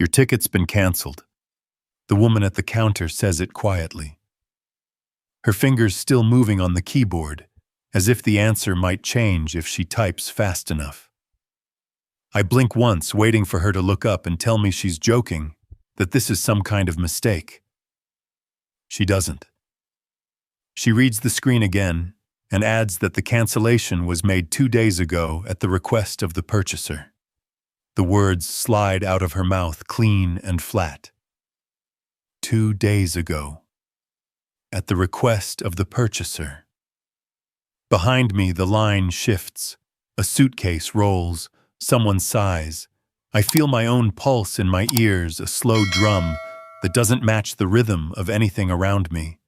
Your ticket's been canceled. The woman at the counter says it quietly, her fingers still moving on the keyboard, as if the answer might change if she types fast enough. I blink once, waiting for her to look up and tell me she's joking, that this is some kind of mistake. She doesn't. She reads the screen again and adds that the cancellation was made 2 days ago at the request of the purchaser. The words slide out of her mouth clean and flat. 2 days ago. At the request of the purchaser. Behind me, the line shifts. A suitcase rolls. Someone sighs. I feel my own pulse in my ears, a slow drum that doesn't match the rhythm of anything around me.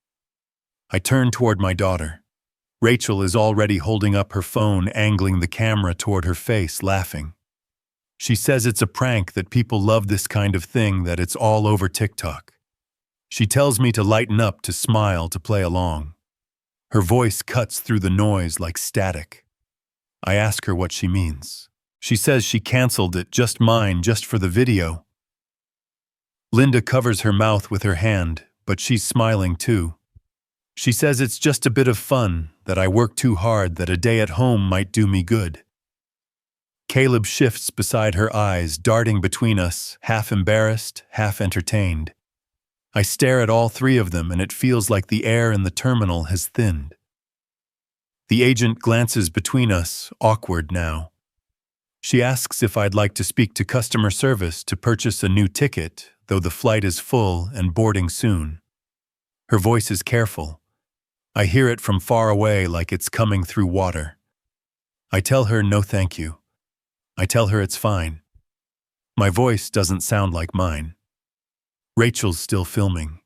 I turn toward my daughter. Rachel is already holding up her phone, angling the camera toward her face, laughing. She says it's a prank, that people love this kind of thing, that it's all over TikTok. She tells me to lighten up, to smile, to play along. Her voice cuts through the noise like static. I ask her what she means. She says she canceled it, just for the video. Linda covers her mouth with her hand, but she's smiling too. She says it's just a bit of fun, that I work too hard, that a day at home might do me good. Caleb shifts beside her, eyes darting between us, half embarrassed, half entertained. I stare at all three of them, and it feels like the air in the terminal has thinned. The agent glances between us, awkward now. She asks if I'd like to speak to customer service to purchase a new ticket, though the flight is full and boarding soon. Her voice is careful. I hear it from far away, like it's coming through water. I tell her no thank you. I tell her it's fine. My voice doesn't sound like mine. Rachel's still filming.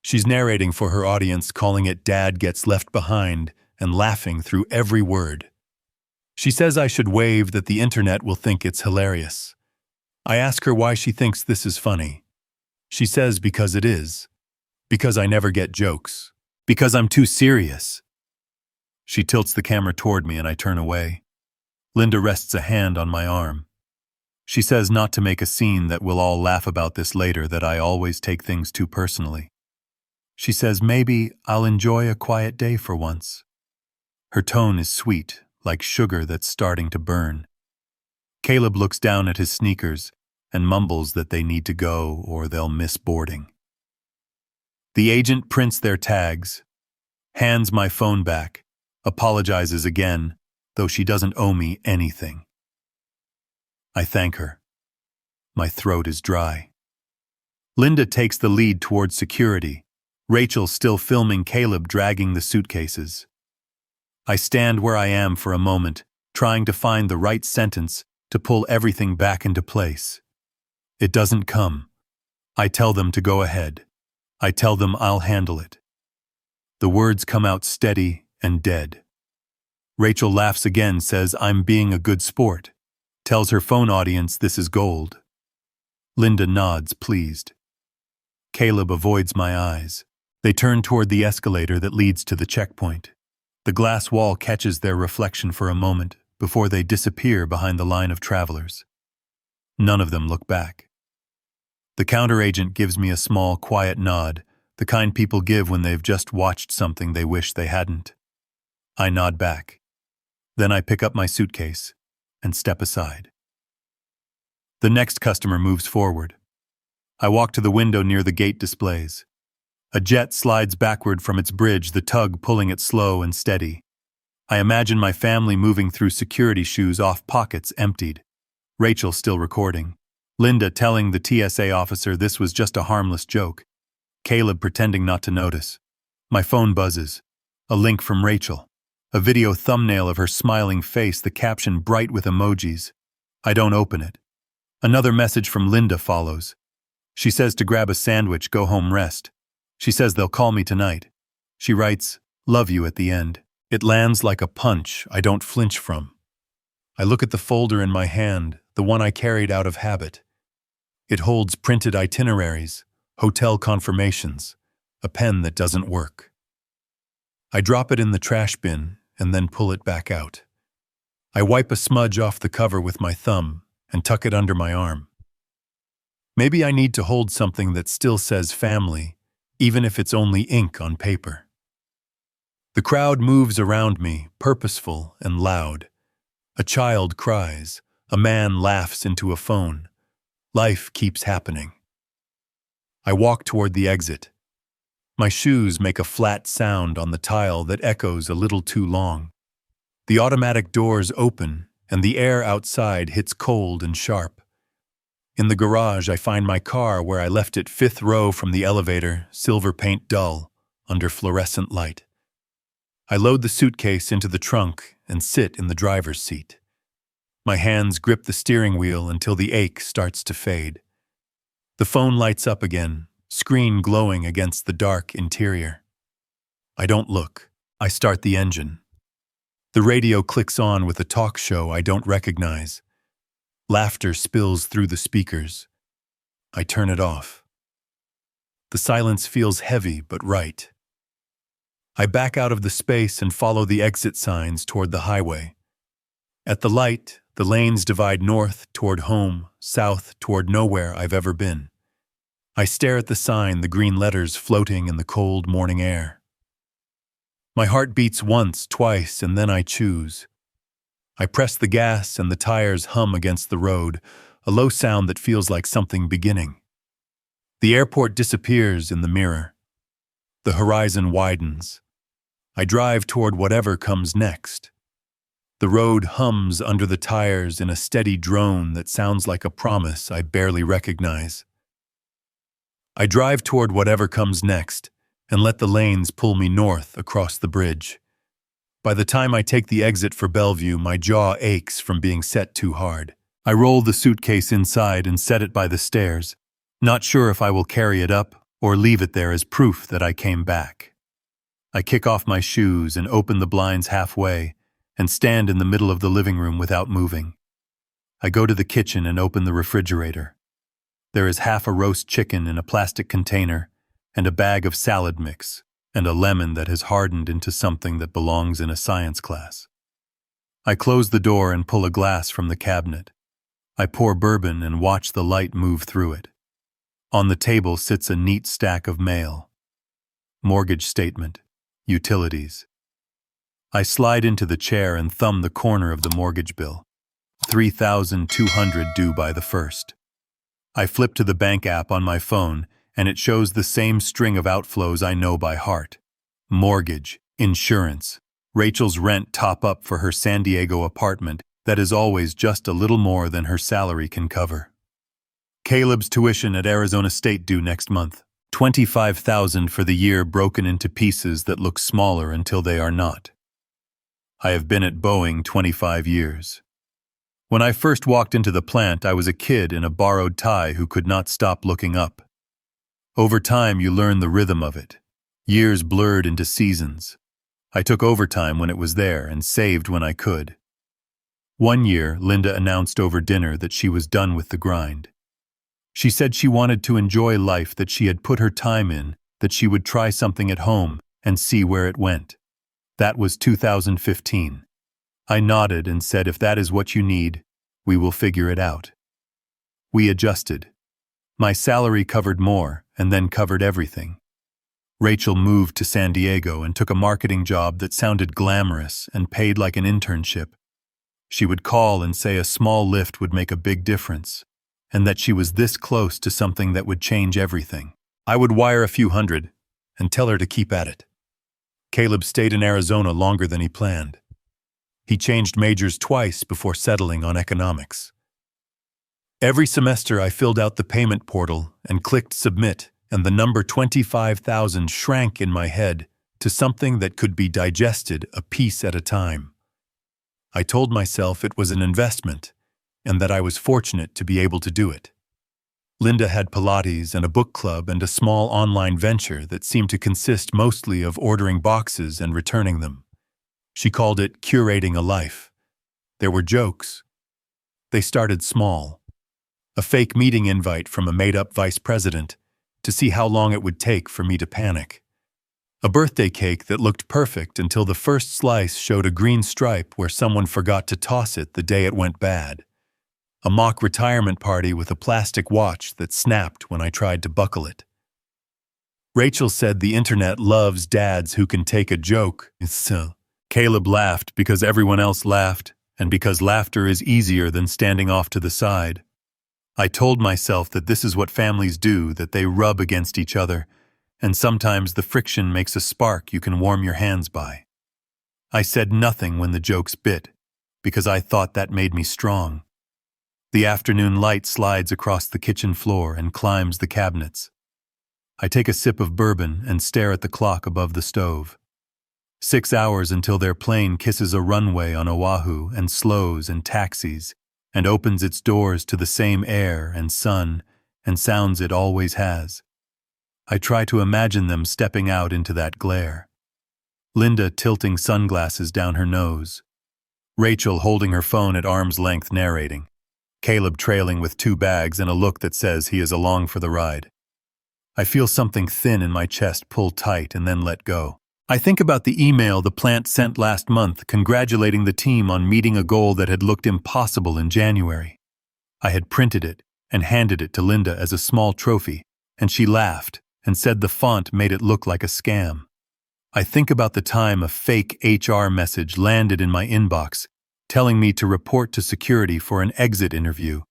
She's narrating for her audience, calling it "Dad Gets Left Behind" and laughing through every word. She says I should wave, that the internet will think it's hilarious. I ask her why she thinks this is funny. She says because it is. Because I never get jokes. Because I'm too serious. She tilts the camera toward me and I turn away. Linda rests a hand on my arm. She says not to make a scene, that we'll all laugh about this later, that I always take things too personally. She says maybe I'll enjoy a quiet day for once. Her tone is sweet, like sugar that's starting to burn. Caleb looks down at his sneakers and mumbles that they need to go or they'll miss boarding. The agent prints their tags, hands my phone back, apologizes again, though she doesn't owe me anything. I thank her. My throat is dry. Linda takes the lead towards security, Rachel still filming Caleb dragging the suitcases. I stand where I am for a moment, trying to find the right sentence to pull everything back into place. It doesn't come. I tell them to go ahead. I tell them I'll handle it. The words come out steady and dead. Rachel laughs again, says I'm being a good sport, tells her phone audience this is gold. Linda nods, pleased. Caleb avoids my eyes. They turn toward the escalator that leads to the checkpoint. The glass wall catches their reflection for a moment before they disappear behind the line of travelers. None of them look back. The counter agent gives me a small, quiet nod, the kind people give when they've just watched something they wish they hadn't. I nod back. Then I pick up my suitcase and step aside. The next customer moves forward. I walk to the window near the gate displays. A jet slides backward from its bridge, the tug pulling it slow and steady. I imagine my family moving through security, shoes off, pockets emptied. Rachel still recording. Linda telling the TSA officer this was just a harmless joke. Caleb pretending not to notice. My phone buzzes. A link from Rachel. A video thumbnail of her smiling face, the caption bright with emojis. I don't open it. Another message from Linda follows. She says to grab a sandwich, go home, rest. She says they'll call me tonight. She writes, love you at the end. It lands like a punch I don't flinch from. I look at the folder in my hand, the one I carried out of habit. It holds printed itineraries, hotel confirmations, a pen that doesn't work. I drop it in the trash bin and then pull it back out. I wipe a smudge off the cover with my thumb and tuck it under my arm. Maybe I need to hold something that still says family, even if it's only ink on paper. The crowd moves around me, purposeful and loud. A child cries. A man laughs into a phone. Life keeps happening. I walk toward the exit. My shoes make a flat sound on the tile that echoes a little too long. The automatic doors open, and the air outside hits cold and sharp. In the garage, I find my car where I left it, fifth row from the elevator, silver paint dull, under fluorescent light. I load the suitcase into the trunk and sit in the driver's seat. My hands grip the steering wheel until the ache starts to fade. The phone lights up again, screen glowing against the dark interior. I don't look. I start the engine. The radio clicks on with a talk show I don't recognize. Laughter spills through the speakers. I turn it off. The silence feels heavy but right. I back out of the space and follow the exit signs toward the highway. At the light, the lanes divide north toward home, south toward nowhere I've ever been. I stare at the sign, the green letters floating in the cold morning air. My heart beats once, twice, and then I choose. I press the gas and the tires hum against the road, a low sound that feels like something beginning. The airport disappears in the mirror. The horizon widens. I drive toward whatever comes next. The road hums under the tires in a steady drone that sounds like a promise I barely recognize. I drive toward whatever comes next and let the lanes pull me north across the bridge. By the time I take the exit for Bellevue, my jaw aches from being set too hard. I roll the suitcase inside and set it by the stairs, not sure if I will carry it up or leave it there as proof that I came back. I kick off my shoes and open the blinds halfway and stand in the middle of the living room without moving. I go to the kitchen and open the refrigerator. There is half a roast chicken in a plastic container and a bag of salad mix and a lemon that has hardened into something that belongs in a science class. I close the door and pull a glass from the cabinet. I pour bourbon and watch the light move through it. On the table sits a neat stack of mail. Mortgage statement. Utilities. I slide into the chair and thumb the corner of the mortgage bill. $3,200 due by the 1st. I flip to the bank app on my phone, and it shows the same string of outflows I know by heart. Mortgage, insurance, Rachel's rent top-up for her San Diego apartment that is always just a little more than her salary can cover. Caleb's tuition at Arizona State due next month. $25,000 for the year broken into pieces that look smaller until they are not. I have been at Boeing 25 years. When I first walked into the plant, I was a kid in a borrowed tie who could not stop looking up. Over time, you learn the rhythm of it. Years blurred into seasons. I took overtime when it was there and saved when I could. One year, Linda announced over dinner that she was done with the grind. She said she wanted to enjoy life, that she had put her time in, that she would try something at home and see where it went. That was 2015. I nodded and said, if that is what you need, we will figure it out. We adjusted. My salary covered more and then covered everything. Rachel moved to San Diego and took a marketing job that sounded glamorous and paid like an internship. She would call and say a small lift would make a big difference, and that she was this close to something that would change everything. I would wire a few hundred and tell her to keep at it. Caleb stayed in Arizona longer than he planned. He changed majors twice before settling on economics. Every semester I filled out the payment portal and clicked submit, and the number 25,000 shrank in my head to something that could be digested a piece at a time. I told myself it was an investment and that I was fortunate to be able to do it. Linda had Pilates and a book club and a small online venture that seemed to consist mostly of ordering boxes and returning them. She called it curating a life. There were jokes. They started small. A fake meeting invite from a made-up vice president to see how long it would take for me to panic. A birthday cake that looked perfect until the first slice showed a green stripe where someone forgot to toss it the day it went bad. A mock retirement party with a plastic watch that snapped when I tried to buckle it. Rachel said the internet loves dads who can take a joke. Caleb laughed because everyone else laughed, and because laughter is easier than standing off to the side. I told myself that this is what families do, that they rub against each other, and sometimes the friction makes a spark you can warm your hands by. I said nothing when the jokes bit, because I thought that made me strong. The afternoon light slides across the kitchen floor and climbs the cabinets. I take a sip of bourbon and stare at the clock above the stove. 6 hours until their plane kisses a runway on Oahu and slows and taxis and opens its doors to the same air and sun and sounds it always has. I try to imagine them stepping out into that glare. Linda tilting sunglasses down her nose. Rachel holding her phone at arm's length narrating. Caleb trailing with 2 bags and a look that says he is along for the ride. I feel something thin in my chest pull tight and then let go. I think about the email the plant sent last month congratulating the team on meeting a goal that had looked impossible in January. I had printed it and handed it to Linda as a small trophy, and she laughed and said the font made it look like a scam. I think about the time a fake HR message landed in my inbox, telling me to report to security for an exit interview,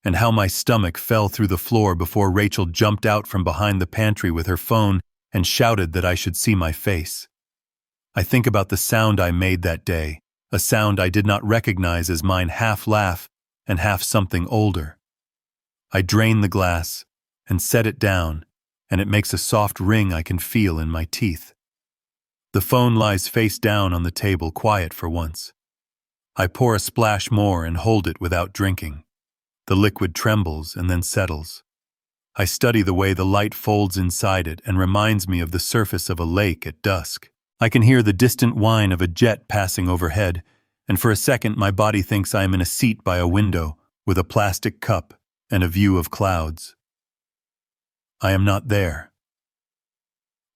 and how my stomach fell through the floor before Rachel jumped out from behind the pantry with her phone and shouted that I should see my face. I think about the sound I made that day, a sound I did not recognize as mine, half laugh and half something older. I drain the glass and set it down, and it makes a soft ring I can feel in my teeth. The phone lies face down on the table, quiet for once. I pour a splash more and hold it without drinking. The liquid trembles and then settles. I study the way the light folds inside it and reminds me of the surface of a lake at dusk. I can hear the distant whine of a jet passing overhead, and for a second my body thinks I am in a seat by a window with a plastic cup and a view of clouds. I am not there.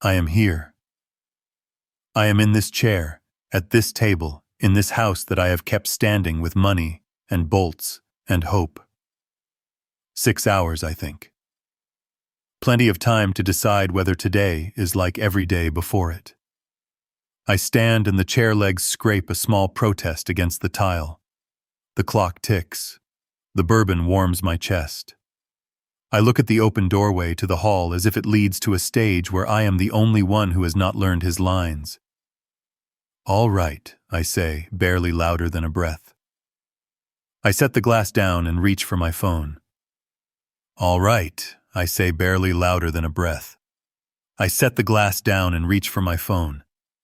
I am here. I am in this chair, at this table, in this house that I have kept standing with money and bolts and hope. 6 hours, I think. Plenty of time to decide whether today is like every day before it. I stand and the chair legs scrape a small protest against the tile. The clock ticks. The bourbon warms my chest. I look at the open doorway to the hall as if it leads to a stage where I am the only one who has not learned his lines. All right, I say, barely louder than a breath. I set the glass down and reach for my phone. All right, I say, barely louder than a breath. I set the glass down and reach for my phone.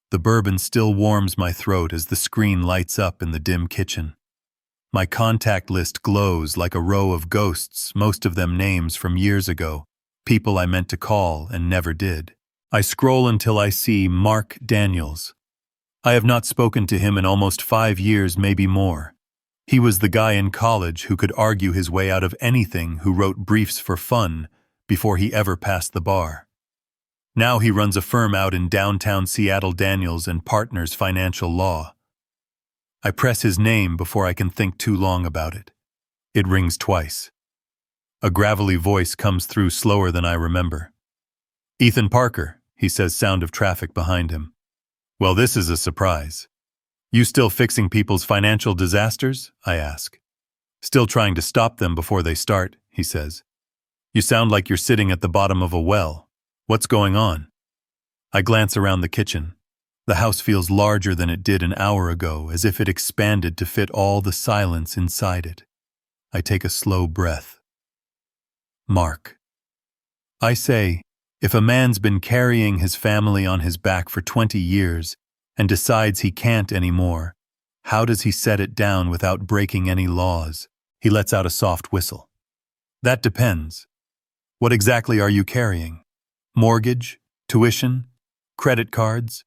The bourbon still warms my throat as the screen lights up in the dim kitchen. My contact list glows like a row of ghosts, most of them names from years ago, people I meant to call and never did. I scroll until I see Mark Daniels. I have not spoken to him in almost 5 years, maybe more. He was the guy in college who could argue his way out of anything, who wrote briefs for fun before he ever passed the bar. Now he runs a firm out in downtown Seattle, Daniels and Partners Financial Law. I press his name before I can think too long about it. It rings twice. A gravelly voice comes through slower than I remember. Ethan Parker, he says, sound of traffic behind him. Well, this is a surprise. You still fixing people's financial disasters? I ask. Still trying to stop them before they start, he says. You sound like you're sitting at the bottom of a well. What's going on? I glance around the kitchen. The house feels larger than it did an hour ago, as if it expanded to fit all the silence inside it. I take a slow breath. Mark. I say, if a man's been carrying his family on his back for 20 years and decides he can't anymore, how does he set it down without breaking any laws? He lets out a soft whistle. That depends. What exactly are you carrying? Mortgage? Tuition? Credit cards?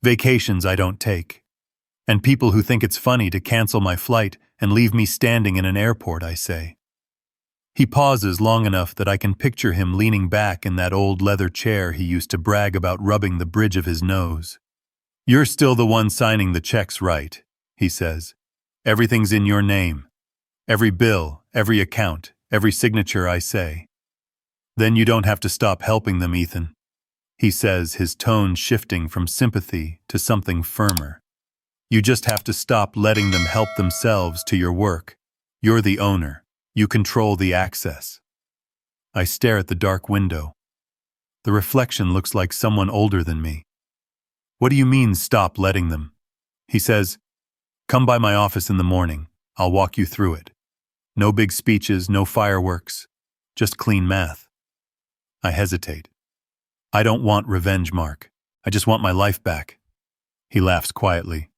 Vacations I don't take. And people who think it's funny to cancel my flight and leave me standing in an airport, I say. He pauses long enough that I can picture him leaning back in that old leather chair he used to brag about rubbing the bridge of his nose. You're still the one signing the checks, right? He says. Everything's in your name. Every bill, every account, every signature I say. Then you don't have to stop helping them, Ethan, he says, his tone shifting from sympathy to something firmer. You just have to stop letting them help themselves to your work. You're the owner. You control the access. I stare at the dark window. The reflection looks like someone older than me. What do you mean, stop letting them? He says, come by my office in the morning. I'll walk you through it. No big speeches, no fireworks. Just clean math. I hesitate. I don't want revenge, Mark. I just want my life back. He laughs quietly.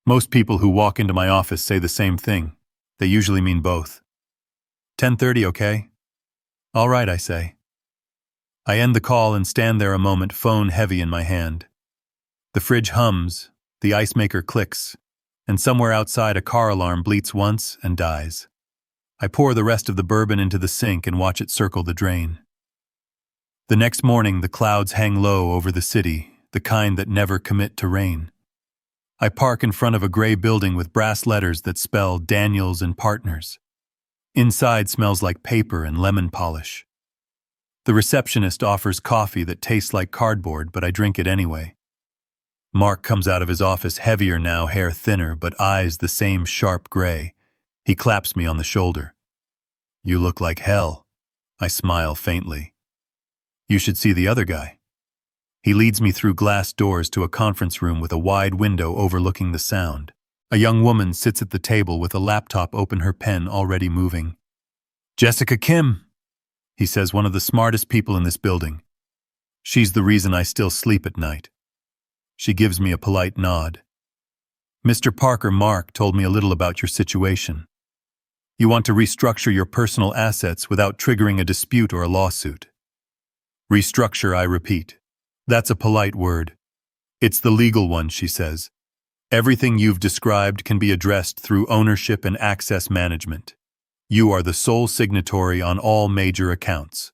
Most people who walk into my office say the same thing. They usually mean both. 10:30, okay? All right, I say. I end the call and stand there a moment, phone heavy in my hand. The fridge hums, the ice maker clicks, and somewhere outside a car alarm bleats once and dies. I pour the rest of the bourbon into the sink and watch it circle the drain. The next morning, the clouds hang low over the city, the kind that never commit to rain. I park in front of a gray building with brass letters that spell Daniels and Partners. Inside smells like paper and lemon polish. The receptionist offers coffee that tastes like cardboard, but I drink it anyway. Mark comes out of his office, heavier now, hair thinner, but eyes the same sharp gray. He claps me on the shoulder. You look like hell. I smile faintly. You should see the other guy. He leads me through glass doors to a conference room with a wide window overlooking the sound. A young woman sits at the table with a laptop open, her pen already moving. Jessica Kim, he says, one of the smartest people in this building. She's the reason I still sleep at night. She gives me a polite nod. Mr. Parker, Mark told me a little about your situation. You want to restructure your personal assets without triggering a dispute or a lawsuit. Restructure, I repeat. That's a polite word. It's the legal one, she says. Everything you've described can be addressed through ownership and access management. You are the sole signatory on all major accounts.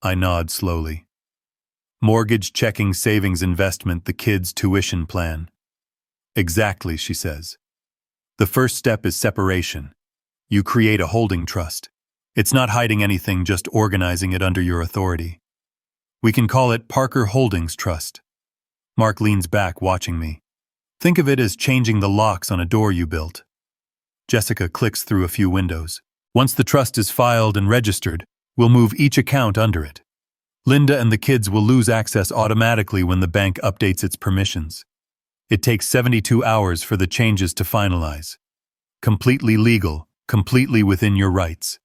I nod slowly. Mortgage, checking, savings, investment, the kids' tuition plan. Exactly, she says. The first step is separation. You create a holding trust. It's not hiding anything, just organizing it under your authority. We can call it Parker Holdings Trust. Mark leans back, watching me. Think of it as changing the locks on a door you built. Jessica clicks through a few windows. Once the trust is filed and registered, we'll move each account under it. Linda and the kids will lose access automatically when the bank updates its permissions. It takes 72 hours for the changes to finalize. Completely legal, completely within your rights.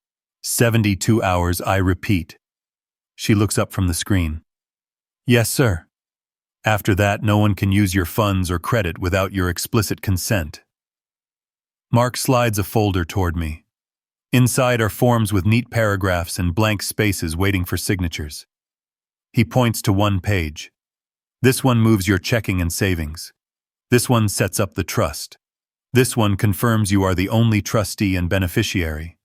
72 hours, I repeat. She looks up from the screen. Yes, sir. After that, no one can use your funds or credit without your explicit consent. Mark slides a folder toward me. Inside are forms with neat paragraphs and blank spaces waiting for signatures. He points to one page. This one moves your checking and savings. This one sets up the trust. This one confirms you are the only trustee and beneficiary.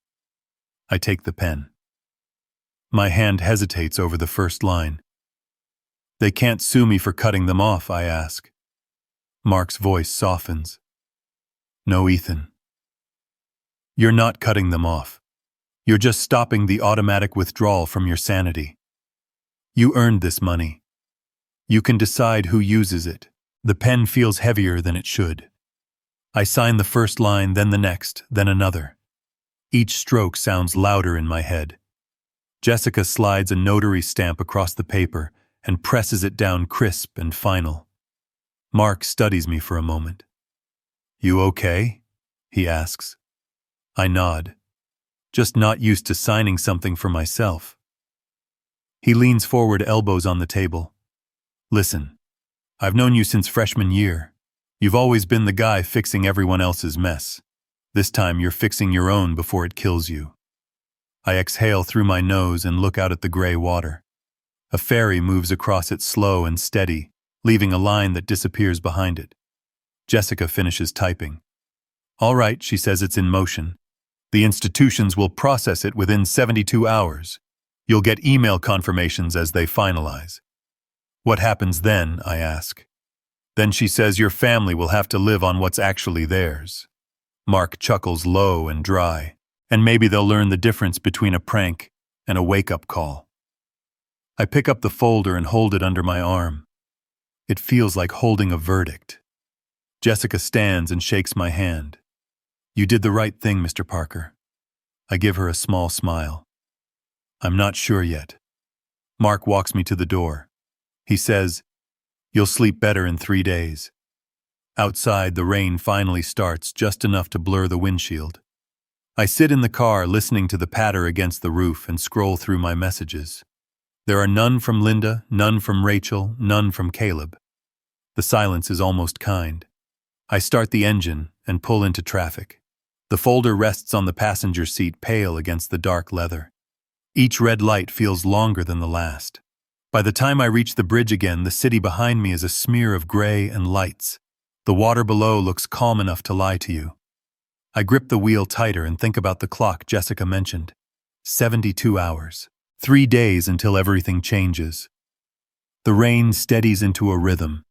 I take the pen. My hand hesitates over the first line. They can't sue me for cutting them off, I ask. Mark's voice softens. No, Ethan. You're not cutting them off. You're just stopping the automatic withdrawal from your sanity. You earned this money. You can decide who uses it. The pen feels heavier than it should. I sign the first line, then the next, then another. Each stroke sounds louder in my head. Jessica slides a notary stamp across the paper and presses it down crisp and final. Mark studies me for a moment. You okay? He asks. I nod. Just not used to signing something for myself. He leans forward, elbows on the table. Listen, I've known you since freshman year. You've always been the guy fixing everyone else's mess. This time you're fixing your own before it kills you. I exhale through my nose and look out at the gray water. A ferry moves across it, slow and steady, leaving a line that disappears behind it. Jessica finishes typing. All right, she says, it's in motion. The institutions will process it within 72 hours. You'll get email confirmations as they finalize. What happens then, I ask. Then she says your family will have to live on what's actually theirs. Mark chuckles low and dry, and maybe they'll learn the difference between a prank and a wake-up call. I pick up the folder and hold it under my arm. It feels like holding a verdict. Jessica stands and shakes my hand. "You did the right thing, Mr. Parker." I give her a small smile. "I'm not sure yet." Mark walks me to the door. He says, "You'll sleep better in 3 days." Outside, the rain finally starts, just enough to blur the windshield. I sit in the car listening to the patter against the roof and scroll through my messages. There are none from Linda, none from Rachel, none from Caleb. The silence is almost kind. I start the engine and pull into traffic. The folder rests on the passenger seat, pale against the dark leather. Each red light feels longer than the last. By the time I reach the bridge again, the city behind me is a smear of gray and lights. The water below looks calm enough to lie to you. I grip the wheel tighter and think about the clock Jessica mentioned. 72 hours. 3 days until everything changes. The rain steadies into a rhythm,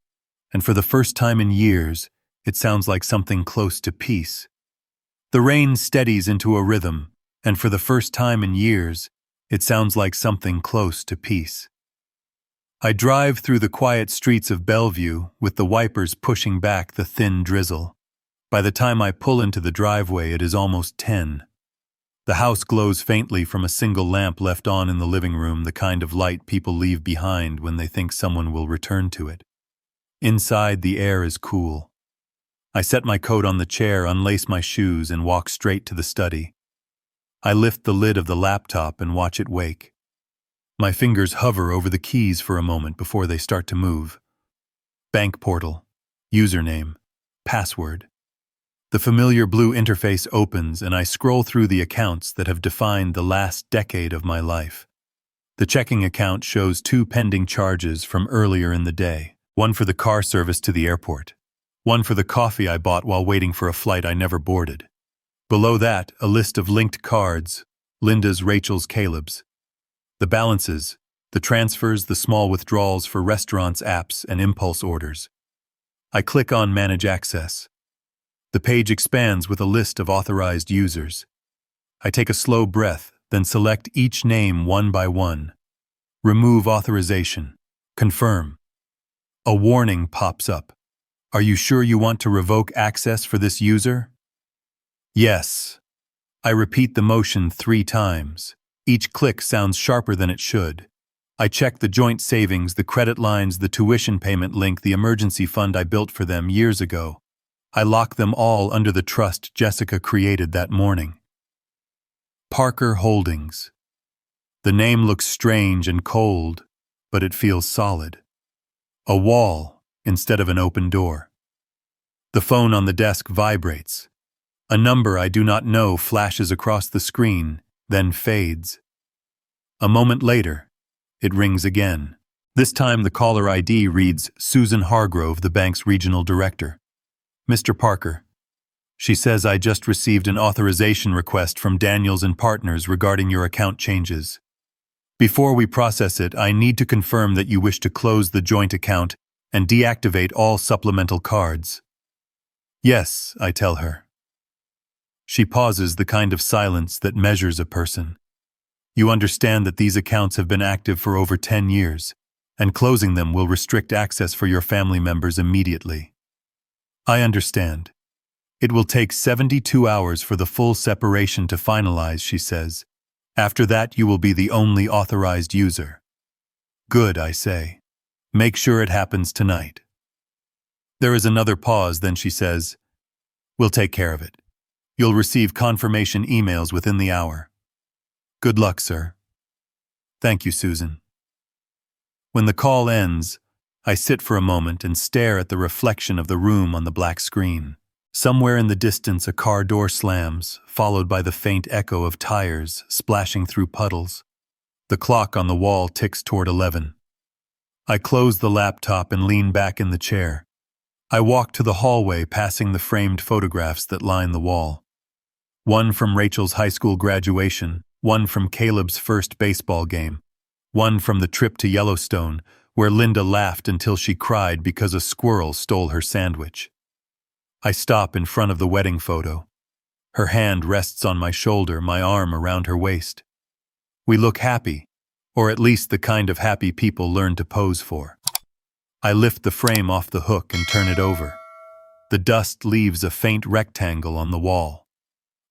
and for the first time in years, it sounds like something close to peace. The rain steadies into a rhythm, and for the first time in years, it sounds like something close to peace. I drive through the quiet streets of Bellevue with the wipers pushing back the thin drizzle. By the time I pull into the driveway, it is almost 10. The house glows faintly from a single lamp left on in the living room, the kind of light people leave behind when they think someone will return to it. Inside, the air is cool. I set my coat on the chair, unlace my shoes, and walk straight to the study. I lift the lid of the laptop and watch it wake. My fingers hover over the keys for a moment before they start to move. Bank portal, username, password. The familiar blue interface opens and I scroll through the accounts that have defined the last decade of my life. The checking account shows 2 pending charges from earlier in the day, one for the car service to the airport, one for the coffee I bought while waiting for a flight I never boarded. Below that, a list of linked cards, Linda's, Rachel's, Caleb's. The balances, the transfers, the small withdrawals for restaurants, apps, and impulse orders. I click on Manage Access. The page expands with a list of authorized users. I take a slow breath, then select each name one by one. Remove authorization. Confirm. A warning pops up. Are you sure you want to revoke access for this user? Yes. I repeat the motion 3 times. Each click sounds sharper than it should. I check the joint savings, the credit lines, the tuition payment link, the emergency fund I built for them years ago. I lock them all under the trust Jessica created that morning. Parker Holdings. The name looks strange and cold, but it feels solid. A wall instead of an open door. The phone on the desk vibrates. A number I do not know flashes across the screen, then fades. A moment later, it rings again. This time the caller ID reads Susan Hargrove, the bank's regional director. "Mr. Parker," she says, "I just received an authorization request from Daniels and Partners regarding your account changes. Before we process it, I need to confirm that you wish to close the joint account and deactivate all supplemental cards." "Yes," I tell her. She pauses, the kind of silence that measures a person. "You understand that these accounts have been active for over 10 years, and closing them will restrict access for your family members immediately." "I understand. It will take 72 hours for the full separation to finalize," she says. "After that, you will be the only authorized user." "Good," I say. "Make sure it happens tonight." There is another pause, then she says, "We'll take care of it. You'll receive confirmation emails within the hour." "Good luck, sir." "Thank you, Susan." When the call ends, I sit for a moment and stare at the reflection of the room on the black screen. Somewhere in the distance, a car door slams, followed by the faint echo of tires splashing through puddles. The clock on the wall ticks toward 11. I close the laptop and lean back in the chair. I walk to the hallway, passing the framed photographs that line the wall. One from Rachel's high school graduation, one from Caleb's first baseball game, one from the trip to Yellowstone, where Linda laughed until she cried because a squirrel stole her sandwich. I stop in front of the wedding photo. Her hand rests on my shoulder, my arm around her waist. We look happy, or at least the kind of happy people learn to pose for. I lift the frame off the hook and turn it over. The dust leaves a faint rectangle on the wall.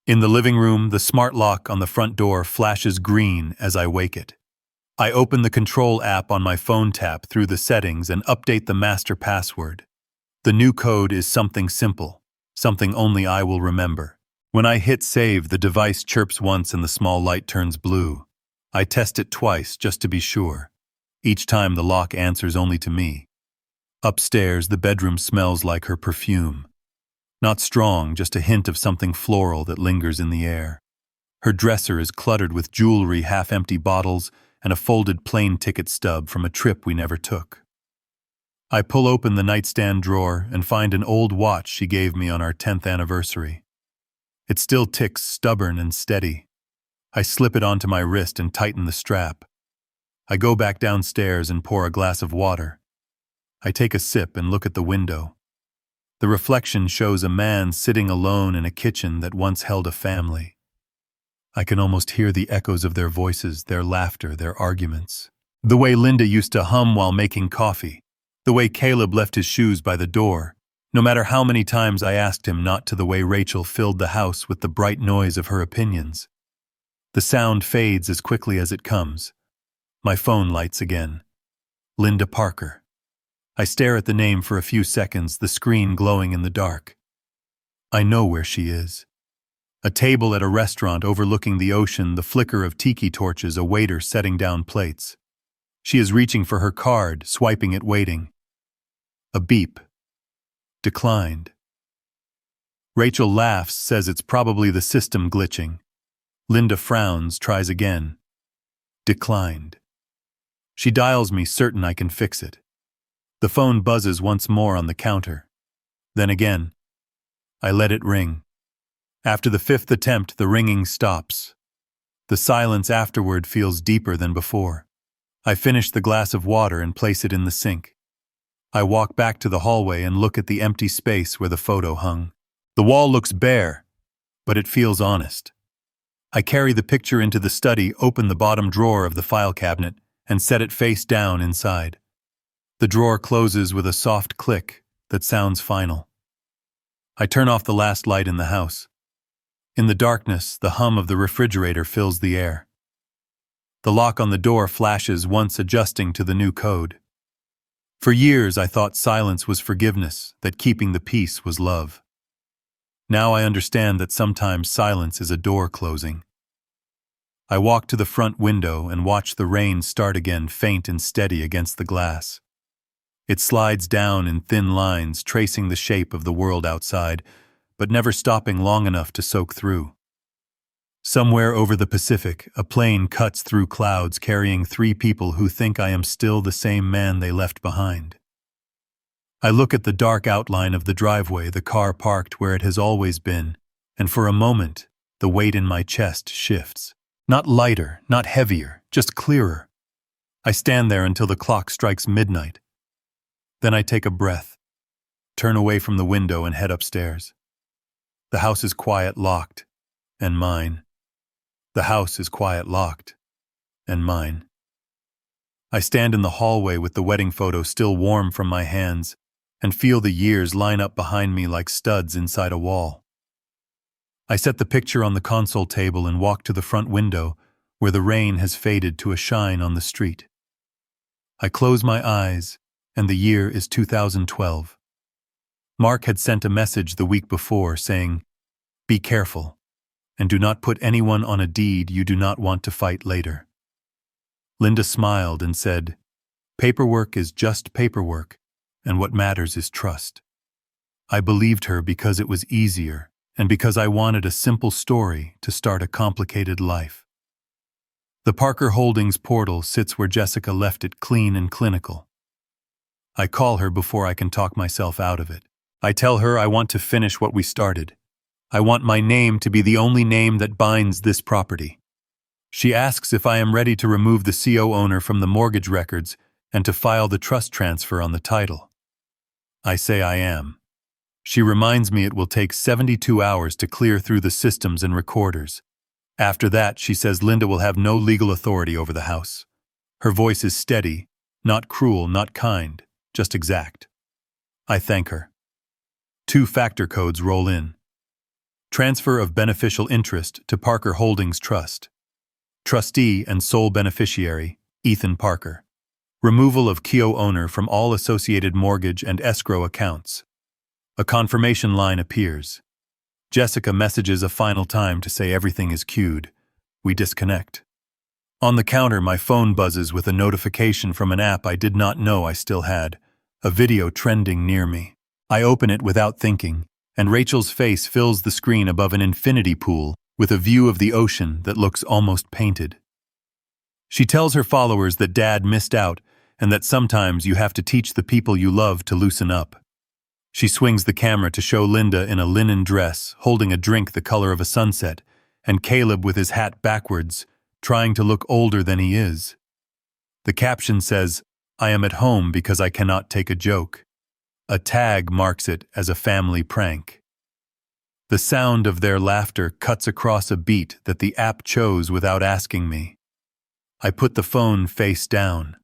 In the living room, the smart lock on the front door flashes green as I wake it. I open the control app on my phone, tap through the settings, and update the master password. The new code is something simple, something only I will remember. When I hit save, the device chirps once and the small light turns blue. I test it twice just to be sure. Each time the lock answers only to me. Upstairs, the bedroom smells like her perfume. Not strong, just a hint of something floral that lingers in the air. Her dresser is cluttered with jewelry, half-empty bottles, and a folded plane ticket stub from a trip we never took. I pull open the nightstand drawer and find an old watch she gave me on our 10th anniversary. It still ticks, stubborn and steady. I slip it onto my wrist and tighten the strap. I go back downstairs and pour a glass of water. I take a sip and look at the window. The reflection shows a man sitting alone in a kitchen that once held a family. I can almost hear the echoes of their voices, their laughter, their arguments. The way Linda used to hum while making coffee. The way Caleb left his shoes by the door. No matter how many times I asked him not to, the way Rachel filled the house with the bright noise of her opinions. The sound fades as quickly as it comes. My phone lights again. Linda Parker. I stare at the name for a few seconds, the screen glowing in the dark. I know where she is. A table at a restaurant overlooking the ocean, the flicker of tiki torches, a waiter setting down plates. She is reaching for her card, swiping it, waiting. A beep. Declined. Rachel laughs, says it's probably the system glitching. Linda frowns, tries again. Declined. She dials me, certain I can fix it. The phone buzzes once more on the counter. Then again. I let it ring. After the 5th attempt, the ringing stops. The silence afterward feels deeper than before. I finish the glass of water and place it in the sink. I walk back to the hallway and look at the empty space where the photo hung. The wall looks bare, but it feels honest. I carry the picture into the study, open the bottom drawer of the file cabinet, and set it face down inside. The drawer closes with a soft click that sounds final. I turn off the last light in the house. In the darkness, the hum of the refrigerator fills the air. The lock on the door flashes once, adjusting to the new code. For years I thought silence was forgiveness, that keeping the peace was love. Now I understand that sometimes silence is a door closing. I walk to the front window and watch the rain start again, faint and steady against the glass. It slides down in thin lines, tracing the shape of the world outside, but never stopping long enough to soak through. Somewhere over the Pacific, a plane cuts through clouds carrying 3 people who think I am still the same man they left behind. I look at the dark outline of the driveway, the car parked where it has always been, and for a moment, the weight in my chest shifts. Not lighter, not heavier, just clearer. I stand there until the clock strikes midnight. Then I take a breath, turn away from the window and head upstairs. The house is quiet, locked, and mine. The house is quiet, locked, and mine. I stand in the hallway with the wedding photo still warm from my hands and feel the years line up behind me like studs inside a wall. I set the picture on the console table and walk to the front window where the rain has faded to a shine on the street. I close my eyes, and the year is 2012. Mark had sent a message the week before saying, "Be careful, and do not put anyone on a deed you do not want to fight later." Linda smiled and said, "Paperwork is just paperwork, and what matters is trust." I believed her because it was easier, and because I wanted a simple story to start a complicated life. The Parker Holdings portal sits where Jessica left it, clean and clinical. I call her before I can talk myself out of it. I tell her I want to finish what we started. I want my name to be the only name that binds this property. She asks if I am ready to remove the CO owner from the mortgage records and to file the trust transfer on the title. I say I am. She reminds me it will take 72 hours to clear through the systems and recorders. After that, she says Linda will have no legal authority over the house. Her voice is steady, not cruel, not kind, just exact. I thank her. 2-factor codes roll in. Transfer of beneficial interest to Parker Holdings Trust. Trustee and sole beneficiary, Ethan Parker. Removal of Keo owner from all associated mortgage and escrow accounts. A confirmation line appears. Jessica messages a final time to say everything is queued. We disconnect. On the counter, my phone buzzes with a notification from an app I did not know I still had, a video trending near me. I open it without thinking, and Rachel's face fills the screen above an infinity pool with a view of the ocean that looks almost painted. She tells her followers that Dad missed out and that sometimes you have to teach the people you love to loosen up. She swings the camera to show Linda in a linen dress, holding a drink the color of a sunset, and Caleb with his hat backwards, trying to look older than he is. The caption says, "I am at home because I cannot take a joke." A tag marks it as a family prank. The sound of their laughter cuts across a beat that the app chose without asking me. I put the phone face down.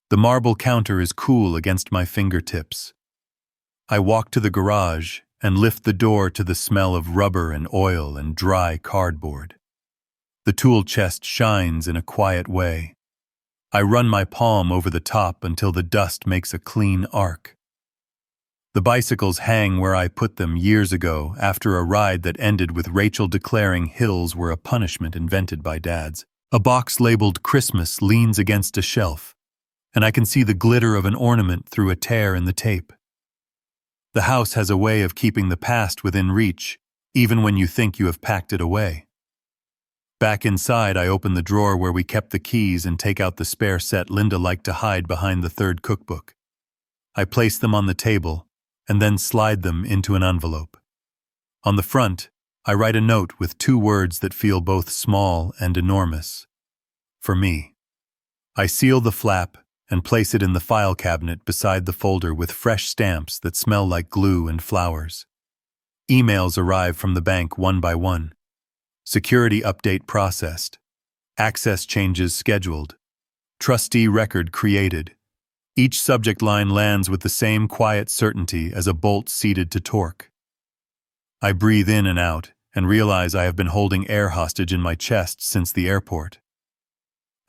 The marble counter is cool against my fingertips. I walk to the garage and lift the door to the smell of rubber and oil and dry cardboard. The tool chest shines in a quiet way. I run my palm over the top until the dust makes a clean arc. The bicycles hang where I put them years ago after a ride that ended with Rachel declaring hills were a punishment invented by dads. A box labeled Christmas leans against a shelf, and I can see the glitter of an ornament through a tear in the tape. The house has a way of keeping the past within reach, even when you think you have packed it away. Back inside, I open the drawer where we kept the keys and take out the spare set Linda liked to hide behind the third cookbook. I place them on the table and then slide them into an envelope. On the front, I write a note with 2 words that feel both small and enormous. For me. I seal the flap and place it in the file cabinet beside the folder with fresh stamps that smell like glue and flowers. Emails arrive from the bank one by one. Security update processed. Access changes scheduled. Trustee record created. Each subject line lands with the same quiet certainty as a bolt seated to torque. I breathe in and out and realize I have been holding air hostage in my chest since the airport.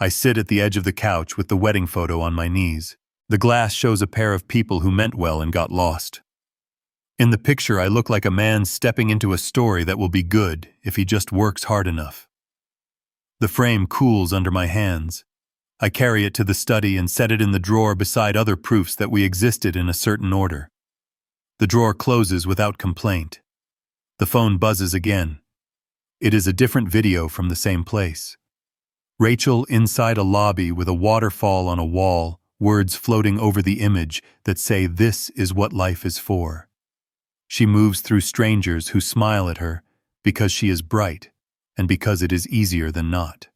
I sit at the edge of the couch with the wedding photo on my knees. The glass shows a pair of people who meant well and got lost. In the picture, I look like a man stepping into a story that will be good if he just works hard enough. The frame cools under my hands. I carry it to the study and set it in the drawer beside other proofs that we existed in a certain order. The drawer closes without complaint. The phone buzzes again. It is a different video from the same place. Rachel inside a lobby with a waterfall on a wall, words floating over the image that say this is what life is for. She moves through strangers who smile at her because she is bright and because it is easier than not.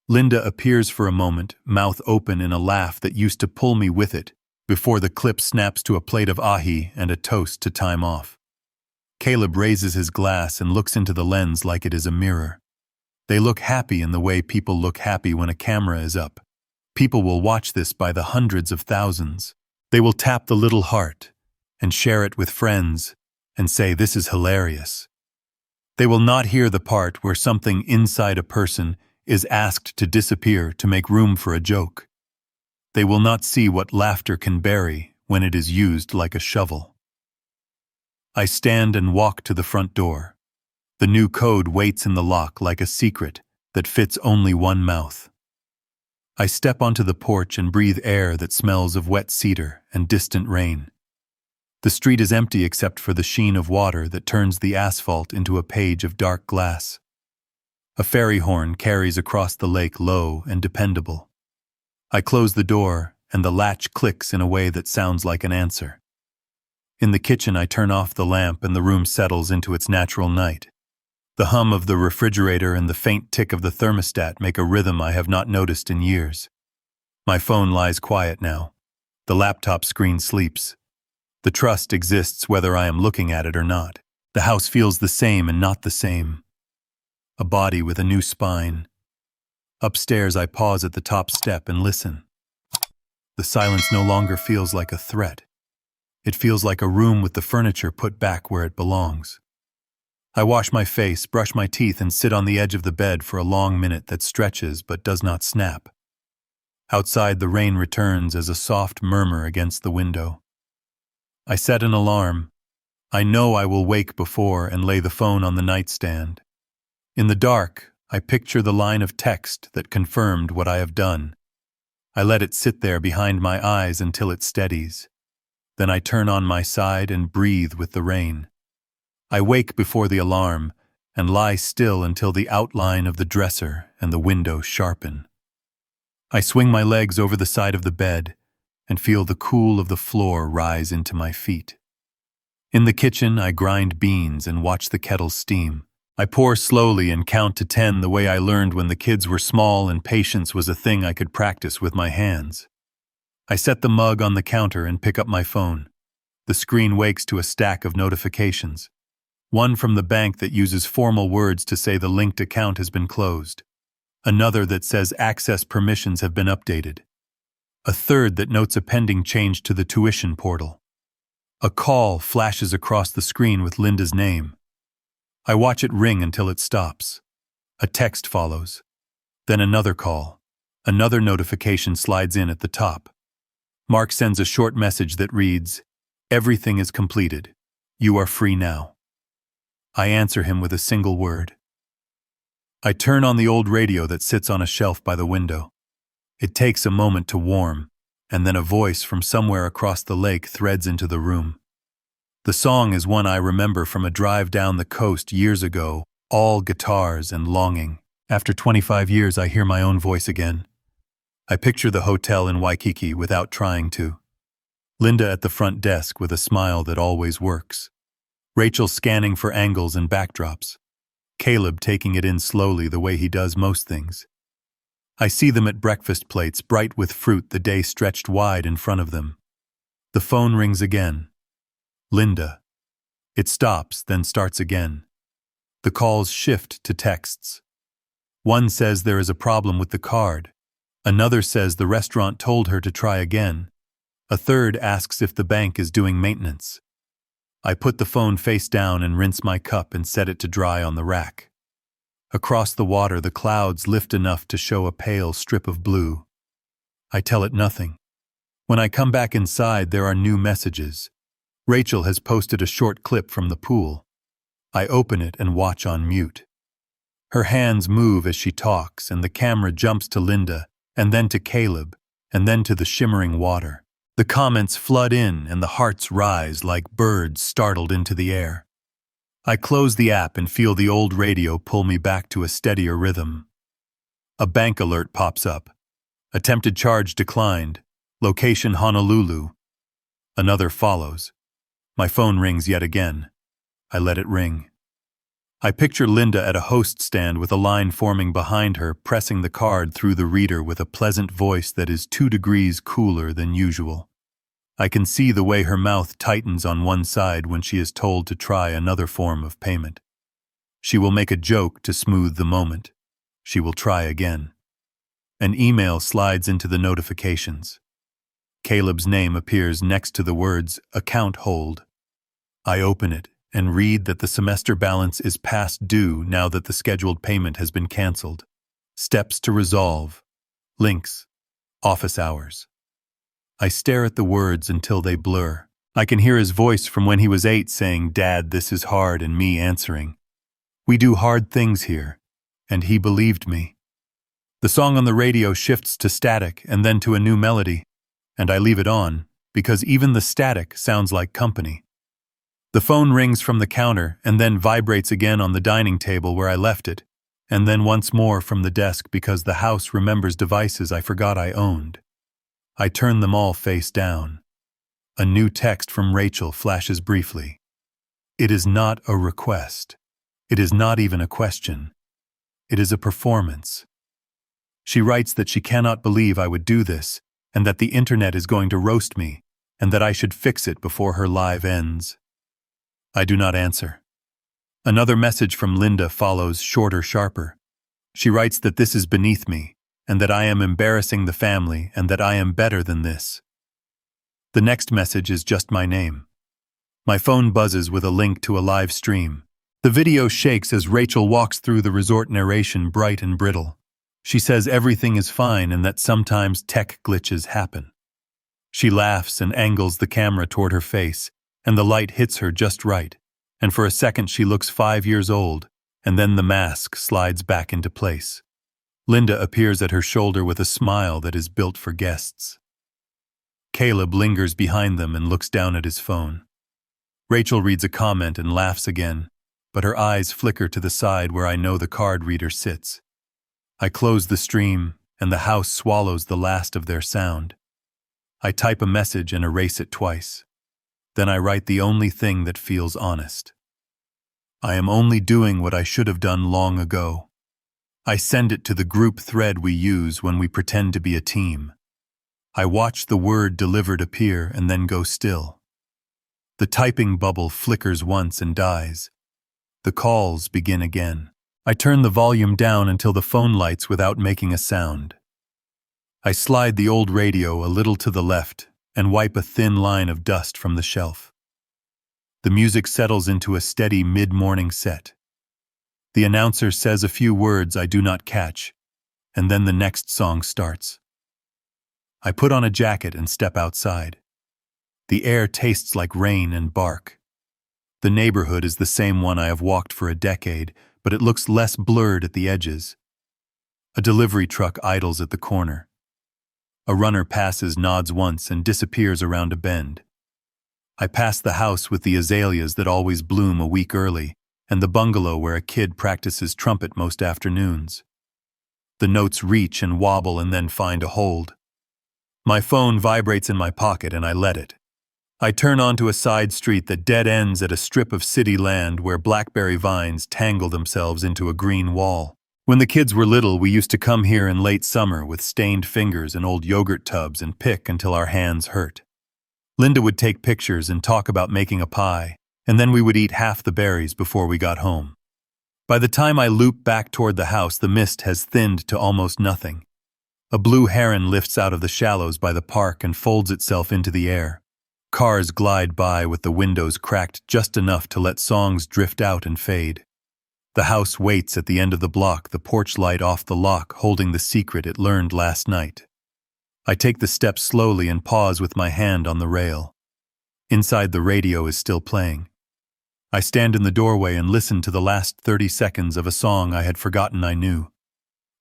Linda appears for a moment, mouth open in a laugh that used to pull me with it, before the clip snaps to a plate of ahi and a toast to time off. Caleb raises his glass and looks into the lens like it is a mirror. They look happy in the way people look happy when a camera is up. People will watch this by the hundreds of thousands. They will tap the little heart and share it with friends and say this is hilarious. They will not hear the part where something inside a person is asked to disappear to make room for a joke. They will not see what laughter can bury when it is used like a shovel. I stand and walk to the front door. The new code waits in the lock like a secret that fits only one mouth. I step onto the porch and breathe air that smells of wet cedar and distant rain. The street is empty except for the sheen of water that turns the asphalt into a page of dark glass. A ferry horn carries across the lake low and dependable. I close the door and the latch clicks in a way that sounds like an answer. In the kitchen, I turn off the lamp and the room settles into its natural night. The hum of the refrigerator and the faint tick of the thermostat make a rhythm I have not noticed in years. My phone lies quiet now. The laptop screen sleeps. The trust exists whether I am looking at it or not. The house feels the same and not the same. A body with a new spine. Upstairs, I pause at the top step and listen. The silence no longer feels like a threat. It feels like a room with the furniture put back where it belongs. I wash my face, brush my teeth, and sit on the edge of the bed for a long minute that stretches but does not snap. Outside, the rain returns as a soft murmur against the window. I set an alarm. I know I will wake before and lay the phone on the nightstand. In the dark, I picture the line of text that confirmed what I have done. I let it sit there behind my eyes until it steadies. Then I turn on my side and breathe with the rain. I wake before the alarm and lie still until the outline of the dresser and the window sharpen. I swing my legs over the side of the bed and feel the cool of the floor rise into my feet. In the kitchen, I grind beans and watch the kettle steam. I pour slowly and count to 10 the way I learned when the kids were small and patience was a thing I could practice with my hands. I set the mug on the counter and pick up my phone. The screen wakes to a stack of notifications. One from the bank that uses formal words to say the linked account has been closed. Another that says access permissions have been updated. A third that notes a pending change to the tuition portal. A call flashes across the screen with Linda's name. I watch it ring until it stops. A text follows. Then another call. Another notification slides in at the top. Mark sends a short message that reads, "Everything is completed. You are free now." I answer him with a single word. I turn on the old radio that sits on a shelf by the window. It takes a moment to warm, and then a voice from somewhere across the lake threads into the room. The song is one I remember from a drive down the coast years ago, all guitars and longing. After 25 years, I hear my own voice again. I picture the hotel in Waikiki without trying to. Linda at the front desk with a smile that always works. Rachel scanning for angles and backdrops. Caleb taking it in slowly the way he does most things. I see them at breakfast plates, bright with fruit, the day stretched wide in front of them. The phone rings again. Linda. It stops, then starts again. The calls shift to texts. One says there is a problem with the card. Another says the restaurant told her to try again. A third asks if the bank is doing maintenance. I put the phone face down and rinse my cup and set it to dry on the rack. Across the water, the clouds lift enough to show a pale strip of blue. I tell it nothing. When I come back inside, there are new messages. Rachel has posted a short clip from the pool. I open it and watch on mute. Her hands move as she talks, and the camera jumps to Linda, and then to Caleb, and then to the shimmering water. The comments flood in, and the hearts rise like birds startled into the air. I close the app and feel the old radio pull me back to a steadier rhythm. A bank alert pops up. Attempted charge declined. Location Honolulu. Another follows. My phone rings yet again. I let it ring. I picture Linda at a host stand with a line forming behind her, pressing the card through the reader with a pleasant voice that is 2 degrees cooler than usual. I can see the way her mouth tightens on one side when she is told to try another form of payment. She will make a joke to smooth the moment. She will try again. An email slides into the notifications. Caleb's name appears next to the words, "Account hold." I open it and read that the semester balance is past due now that the scheduled payment has been canceled. Steps to resolve. Links. Office hours. I stare at the words until they blur. I can hear his voice from when he was 8 saying, "Dad, this is hard," and me answering, "We do hard things here." And he believed me. The song on the radio shifts to static and then to a new melody, and I leave it on, because even the static sounds like company. The phone rings from the counter and then vibrates again on the dining table where I left it, and then once more from the desk because the house remembers devices I forgot I owned. I turn them all face down. A new text from Rachel flashes briefly. It is not a request. It is not even a question. It is a performance. She writes that she cannot believe I would do this, and that the internet is going to roast me, and that I should fix it before her live ends. I do not answer. Another message from Linda follows, shorter, sharper. She writes that this is beneath me, and that I am embarrassing the family, and that I am better than this. The next message is just my name. My phone buzzes with a link to a live stream. The video shakes as Rachel walks through the resort, narration bright and brittle. She says everything is fine and that sometimes tech glitches happen. She laughs and angles the camera toward her face, and the light hits her just right, and for a second she looks 5 years old, and then the mask slides back into place. Linda appears at her shoulder with a smile that is built for guests. Caleb lingers behind them and looks down at his phone. Rachel reads a comment and laughs again, but her eyes flicker to the side where I know the card reader sits. I close the stream, and the house swallows the last of their sound. I type a message and erase it twice. Then I write the only thing that feels honest. I am only doing what I should have done long ago. I send it to the group thread we use when we pretend to be a team. I watch the word delivered appear and then go still. The typing bubble flickers once and dies. The calls begin again. I turn the volume down until the phone lights without making a sound. I slide the old radio a little to the left and wipe a thin line of dust from the shelf. The music settles into a steady mid-morning set. The announcer says a few words I do not catch, and then the next song starts. I put on a jacket and step outside. The air tastes like rain and bark. The neighborhood is the same one I have walked for a decade, but it looks less blurred at the edges. A delivery truck idles at the corner. A runner passes, nods once, and disappears around a bend. I pass the house with the azaleas that always bloom a week early, and the bungalow where a kid practices trumpet most afternoons. The notes reach and wobble and then find a hold. My phone vibrates in my pocket and I let it. I turn onto a side street that dead ends at a strip of city land where blackberry vines tangle themselves into a green wall. When the kids were little, we used to come here in late summer with stained fingers and old yogurt tubs and pick until our hands hurt. Linda would take pictures and talk about making a pie, and then we would eat half the berries before we got home. By the time I loop back toward the house, the mist has thinned to almost nothing. A blue heron lifts out of the shallows by the park and folds itself into the air. Cars glide by with the windows cracked just enough to let songs drift out and fade. The house waits at the end of the block, the porch light off the lock, holding the secret it learned last night. I take the steps slowly and pause with my hand on the rail. Inside, the radio is still playing. I stand in the doorway and listen to the last 30 seconds of a song I had forgotten I knew.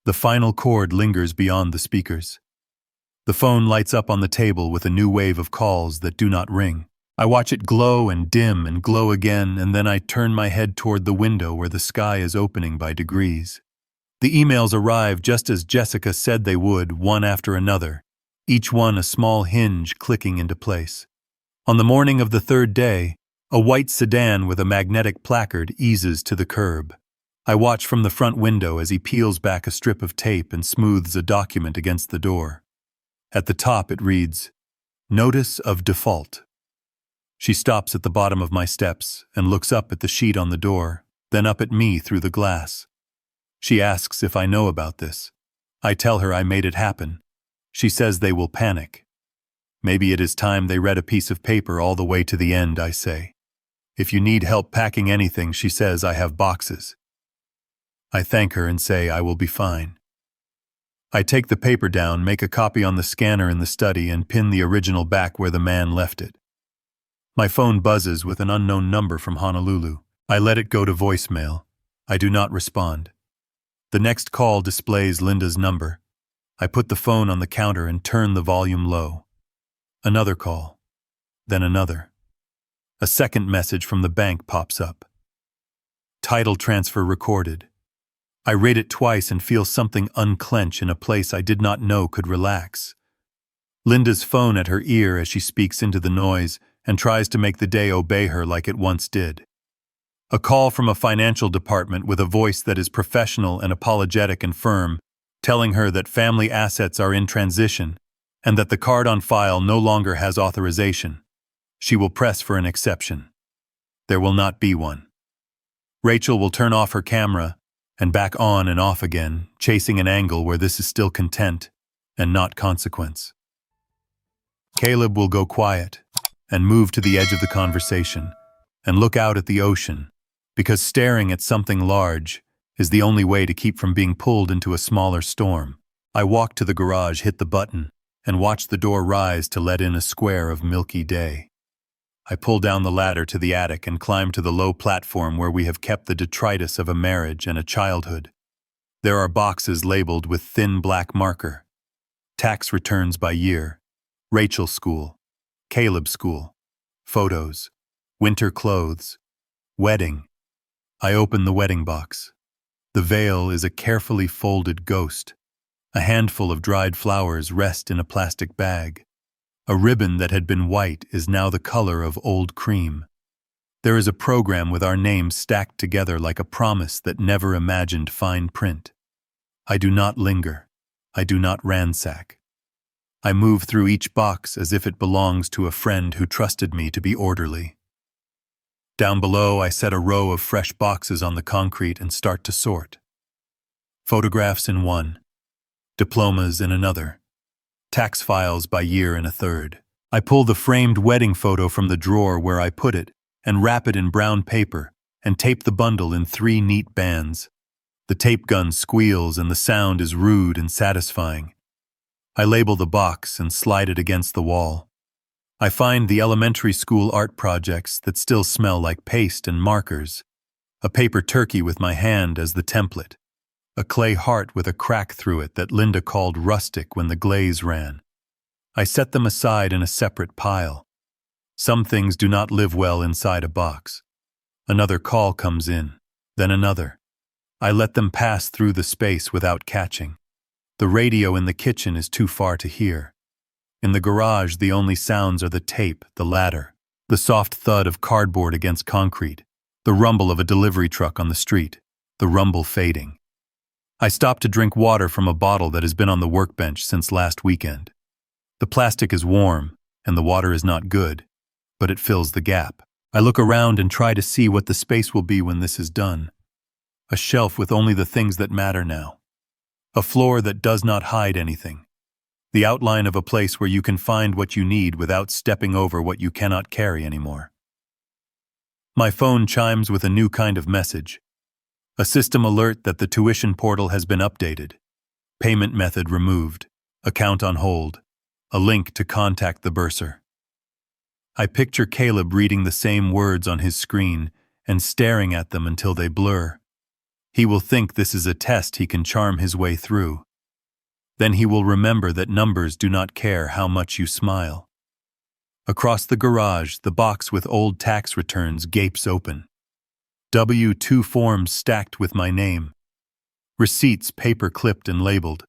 The final chord lingers beyond the speakers. The phone lights up on the table with a new wave of calls that do not ring. I watch it glow and dim and glow again, and then I turn my head toward the window where the sky is opening by degrees. The emails arrive just as Jessica said they would, one after another, each one a small hinge clicking into place. On the morning of the third day, a white sedan with a magnetic placard eases to the curb. I watch from the front window as he peels back a strip of tape and smooths a document against the door. At the top it reads, "Notice of Default." She stops at the bottom of my steps and looks up at the sheet on the door, then up at me through the glass. She asks if I know about this. I tell her I made it happen. She says they will panic. Maybe it is time they read a piece of paper all the way to the end, I say. If you need help packing anything, she says, I have boxes. I thank her and say I will be fine. I take the paper down, make a copy on the scanner in the study, and pin the original back where the man left it. My phone buzzes with an unknown number from Honolulu. I let it go to voicemail. I do not respond. The next call displays Linda's number. I put the phone on the counter and turn the volume low. Another call. Then another. A second message from the bank pops up. Title transfer recorded. I read it twice and feel something unclench in a place I did not know could relax. Linda's phone at her ear as she speaks into the noise and tries to make the day obey her like it once did. A call from a financial department with a voice that is professional and apologetic and firm, telling her that family assets are in transition and that the card on file no longer has authorization. She will press for an exception. There will not be one. Rachel will turn off her camera and back on and off again, chasing an angle where this is still content and not consequence. Caleb will go quiet and move to the edge of the conversation and look out at the ocean, because staring at something large is the only way to keep from being pulled into a smaller storm. I walk to the garage, hit the button, and watch the door rise to let in a square of milky day. I pull down the ladder to the attic and climb to the low platform where we have kept the detritus of a marriage and a childhood. There are boxes labeled with thin black marker. Tax returns by year, Rachel's school, Caleb's school, photos, winter clothes, wedding. I open the wedding box. The veil is a carefully folded ghost. A handful of dried flowers rest in a plastic bag. A ribbon that had been white is now the color of old cream. There is a program with our names stacked together like a promise that never imagined fine print. I do not linger. I do not ransack. I move through each box as if it belongs to a friend who trusted me to be orderly. Down below, I set a row of fresh boxes on the concrete and start to sort. Photographs in one, diplomas in another, tax files by year in a third. I pull the framed wedding photo from the drawer where I put it and wrap it in brown paper and tape the bundle in 3 neat bands. The tape gun squeals and the sound is rude and satisfying. I label the box and slide it against the wall. I find the elementary school art projects that still smell like paste and markers, a paper turkey with my hand as the template, a clay heart with a crack through it that Linda called rustic when the glaze ran. I set them aside in a separate pile. Some things do not live well inside a box. Another call comes in, then another. I let them pass through the space without catching. The radio in the kitchen is too far to hear. In the garage, the only sounds are the tape, the ladder, the soft thud of cardboard against concrete, the rumble of a delivery truck on the street, the rumble fading. I stop to drink water from a bottle that has been on the workbench since last weekend. The plastic is warm, and the water is not good, but it fills the gap. I look around and try to see what the space will be when this is done. A shelf with only the things that matter now. A floor that does not hide anything. The outline of a place where you can find what you need without stepping over what you cannot carry anymore. My phone chimes with a new kind of message. A system alert that the tuition portal has been updated. Payment method removed. Account on hold. A link to contact the bursar. I picture Caleb reading the same words on his screen and staring at them until they blur. He will think this is a test he can charm his way through. Then he will remember that numbers do not care how much you smile. Across the garage, the box with old tax returns gapes open. W-2 forms stacked with my name. Receipts paper-clipped and labeled.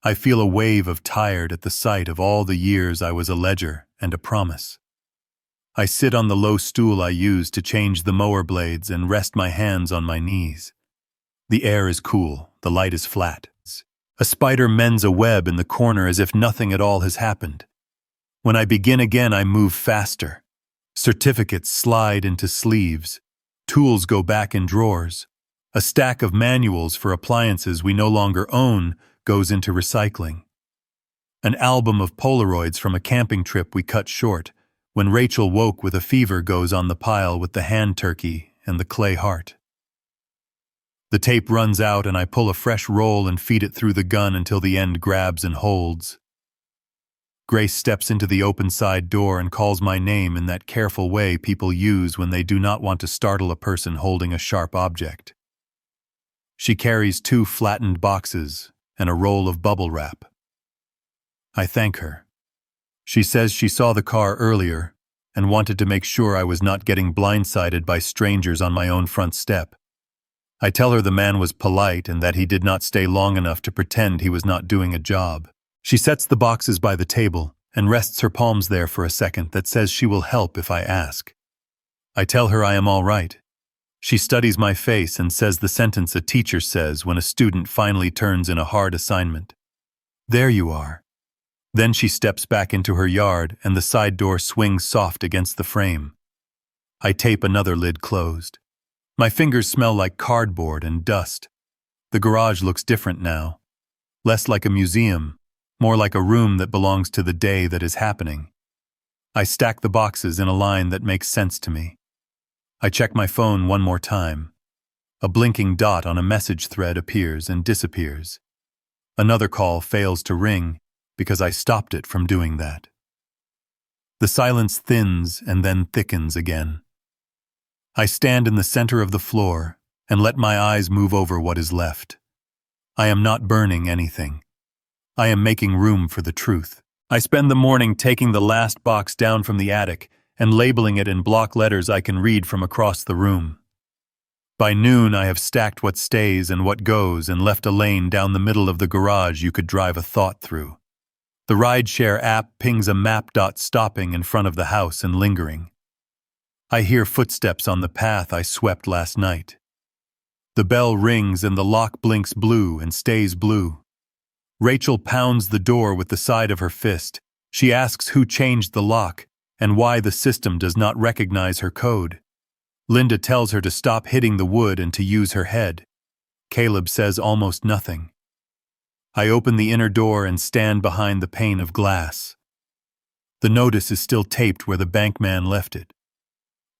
I feel a wave of tired at the sight of all the years I was a ledger and a promise. I sit on the low stool I use to change the mower blades and rest my hands on my knees. The air is cool, the light is flat. A spider mends a web in the corner as if nothing at all has happened. When I begin again, I move faster. Certificates slide into sleeves. Tools go back in drawers. A stack of manuals for appliances we no longer own goes into recycling. An album of Polaroids from a camping trip we cut short, when Rachel woke with a fever, goes on the pile with the hand turkey and the clay heart. The tape runs out and I pull a fresh roll and feed it through the gun until the end grabs and holds. Grace steps into the open side door and calls my name in that careful way people use when they do not want to startle a person holding a sharp object. She carries 2 flattened boxes and a roll of bubble wrap. I thank her. She says she saw the car earlier and wanted to make sure I was not getting blindsided by strangers on my own front step. I tell her the man was polite and that he did not stay long enough to pretend he was not doing a job. She sets the boxes by the table and rests her palms there for a second that says she will help if I ask. I tell her I am all right. She studies my face and says the sentence a teacher says when a student finally turns in a hard assignment. There you are. Then she steps back into her yard and the side door swings soft against the frame. I tape another lid closed. My fingers smell like cardboard and dust. The garage looks different now. Less like a museum, more like a room that belongs to the day that is happening. I stack the boxes in a line that makes sense to me. I check my phone one more time. A blinking dot on a message thread appears and disappears. Another call fails to ring because I stopped it from doing that. The silence thins and then thickens again. I stand in the center of the floor and let my eyes move over what is left. I am not burning anything. I am making room for the truth. I spend the morning taking the last box down from the attic and labeling it in block letters I can read from across the room. By noon, I have stacked what stays and what goes and left a lane down the middle of the garage you could drive a thought through. The rideshare app pings a map dot stopping in front of the house and lingering. I hear footsteps on the path I swept last night. The bell rings and the lock blinks blue and stays blue. Rachel pounds the door with the side of her fist. She asks who changed the lock and why the system does not recognize her code. Linda tells her to stop hitting the wood and to use her head. Caleb says almost nothing. I open the inner door and stand behind the pane of glass. The notice is still taped where the bankman left it.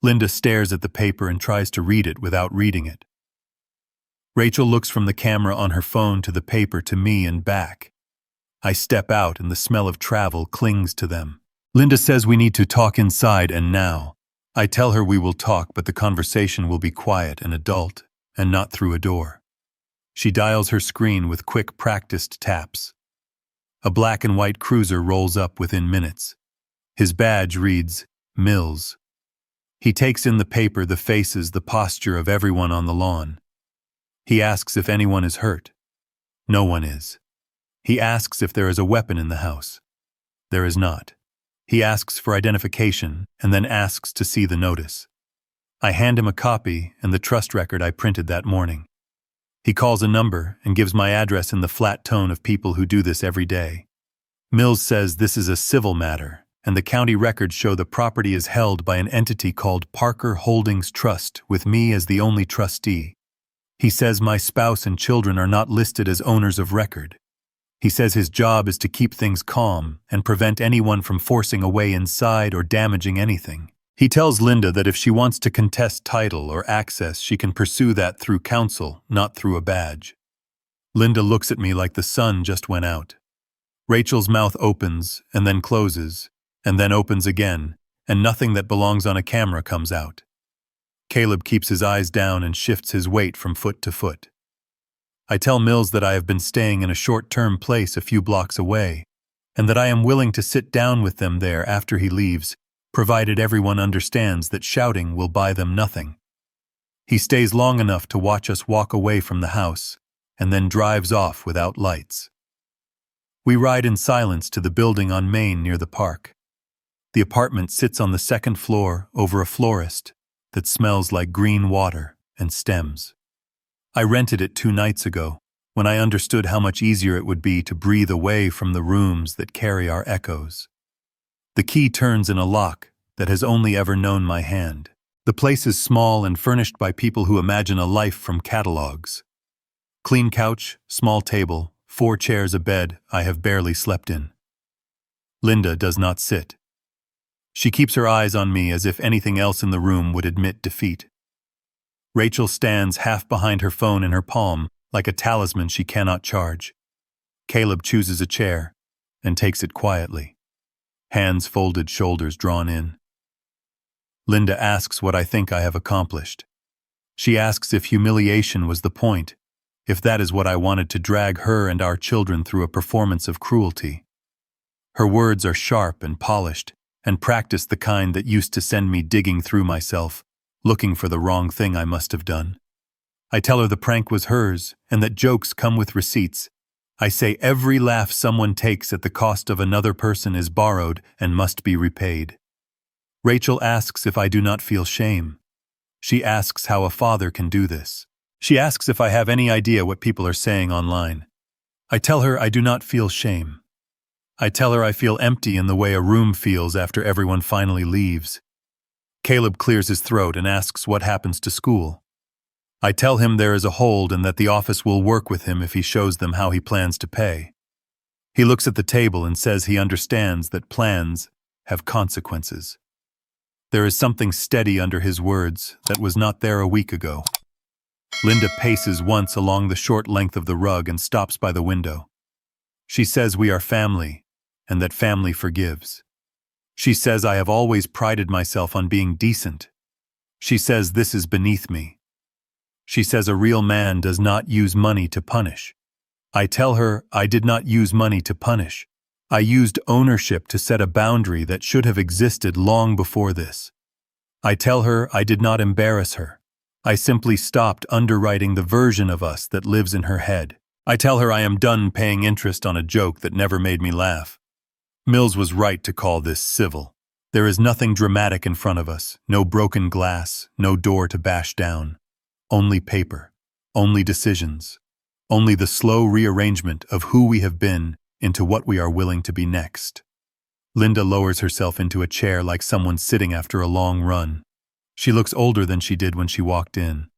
Linda stares at the paper and tries to read it without reading it. Rachel looks from the camera on her phone to the paper to me and back. I step out and the smell of travel clings to them. Linda says we need to talk inside and now. I tell her we will talk, but the conversation will be quiet and adult, and not through a door. She dials her screen with quick, practiced taps. A black and white cruiser rolls up within minutes. His badge reads, Mills. He takes in the paper, the faces, the posture of everyone on the lawn. He asks if anyone is hurt. No one is. He asks if there is a weapon in the house. There is not. He asks for identification and then asks to see the notice. I hand him a copy and the trust record I printed that morning. He calls a number and gives my address in the flat tone of people who do this every day. Mills says this is a civil matter, and the county records show the property is held by an entity called Parker Holdings Trust, with me as the only trustee. He says my spouse and children are not listed as owners of record. He says his job is to keep things calm and prevent anyone from forcing a way inside or damaging anything. He tells Linda that if she wants to contest title or access, she can pursue that through counsel, not through a badge. Linda looks at me like the sun just went out. Rachel's mouth opens and then closes, and then opens again, and nothing that belongs on a camera comes out. Caleb keeps his eyes down and shifts his weight from foot to foot. I tell Mills that I have been staying in a short-term place a few blocks away, and that I am willing to sit down with them there after he leaves, provided everyone understands that shouting will buy them nothing. He stays long enough to watch us walk away from the house, and then drives off without lights. We ride in silence to the building on Main near the park. The apartment sits on the second floor over a florist that smells like green water and stems. I rented it 2 nights ago, when I understood how much easier it would be to breathe away from the rooms that carry our echoes. The key turns in a lock that has only ever known my hand. The place is small and furnished by people who imagine a life from catalogs. Clean couch, small table, 4 chairs, a bed I have barely slept in. Linda does not sit. She keeps her eyes on me as if anything else in the room would admit defeat. Rachel stands half behind her phone in her palm, like a talisman she cannot charge. Caleb chooses a chair and takes it quietly. Hands folded, shoulders drawn in. Linda asks what I think I have accomplished. She asks if humiliation was the point, if that is what I wanted to drag her and our children through a performance of cruelty. Her words are sharp and polished, and practiced the kind that used to send me digging through myself, looking for the wrong thing I must have done. I tell her the prank was hers, and that jokes come with receipts. I say every laugh someone takes at the cost of another person is borrowed and must be repaid. Rachel asks if I do not feel shame. She asks how a father can do this. She asks if I have any idea what people are saying online. I tell her I do not feel shame. I tell her I feel empty in the way a room feels after everyone finally leaves. Caleb clears his throat and asks what happens to school. I tell him there is a hold and that the office will work with him if he shows them how he plans to pay. He looks at the table and says he understands that plans have consequences. There is something steady under his words that was not there a week ago. Linda paces once along the short length of the rug and stops by the window. She says we are family, and that family forgives. She says I have always prided myself on being decent. She says this is beneath me. She says a real man does not use money to punish. I tell her I did not use money to punish. I used ownership to set a boundary that should have existed long before this. I tell her I did not embarrass her. I simply stopped underwriting the version of us that lives in her head. I tell her I am done paying interest on a joke that never made me laugh. Mills was right to call this civil. There is nothing dramatic in front of us, no broken glass, no door to bash down. Only paper, only decisions, only the slow rearrangement of who we have been into what we are willing to be next. Linda lowers herself into a chair like someone sitting after a long run. She looks older than she did when she walked in.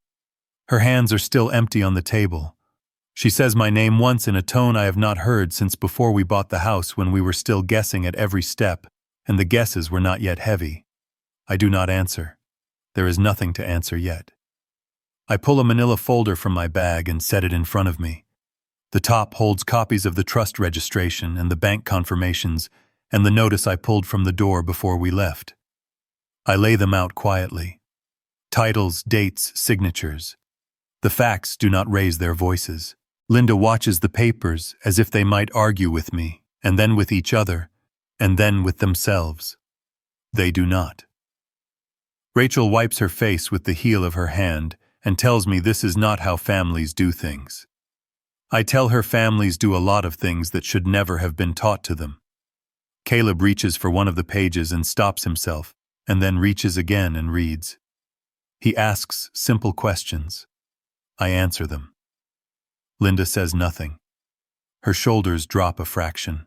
Her hands are still empty on the table. She says my name once in a tone I have not heard since before we bought the house, when we were still guessing at every step, and the guesses were not yet heavy. I do not answer. There is nothing to answer yet. I pull a manila folder from my bag and set it in front of me. The top holds copies of the trust registration and the bank confirmations and the notice I pulled from the door before we left. I lay them out quietly. Titles, dates, signatures. The facts do not raise their voices. Linda watches the papers as if they might argue with me, and then with each other, and then with themselves. They do not. Rachel wipes her face with the heel of her hand and tells me this is not how families do things. I tell her families do a lot of things that should never have been taught to them. Caleb reaches for one of the pages and stops himself, and then reaches again and reads. He asks simple questions. I answer them. Linda says nothing. Her shoulders drop a fraction.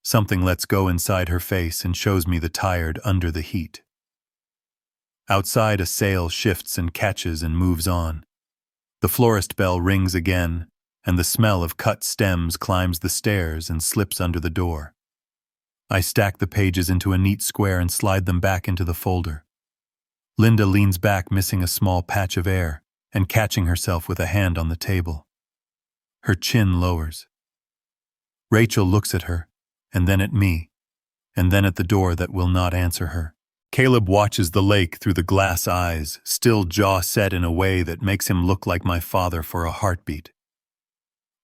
Something lets go inside her face and shows me the tired under the heat. Outside, a sail shifts and catches and moves on. The florist bell rings again, and the smell of cut stems climbs the stairs and slips under the door. I stack the pages into a neat square and slide them back into the folder. Linda leans back, missing a small patch of air and catching herself with a hand on the table. Her chin lowers. Rachel looks at her, and then at me, and then at the door that will not answer her. Caleb watches the lake through the glass eyes, still jaw set in a way that makes him look like my father for a heartbeat.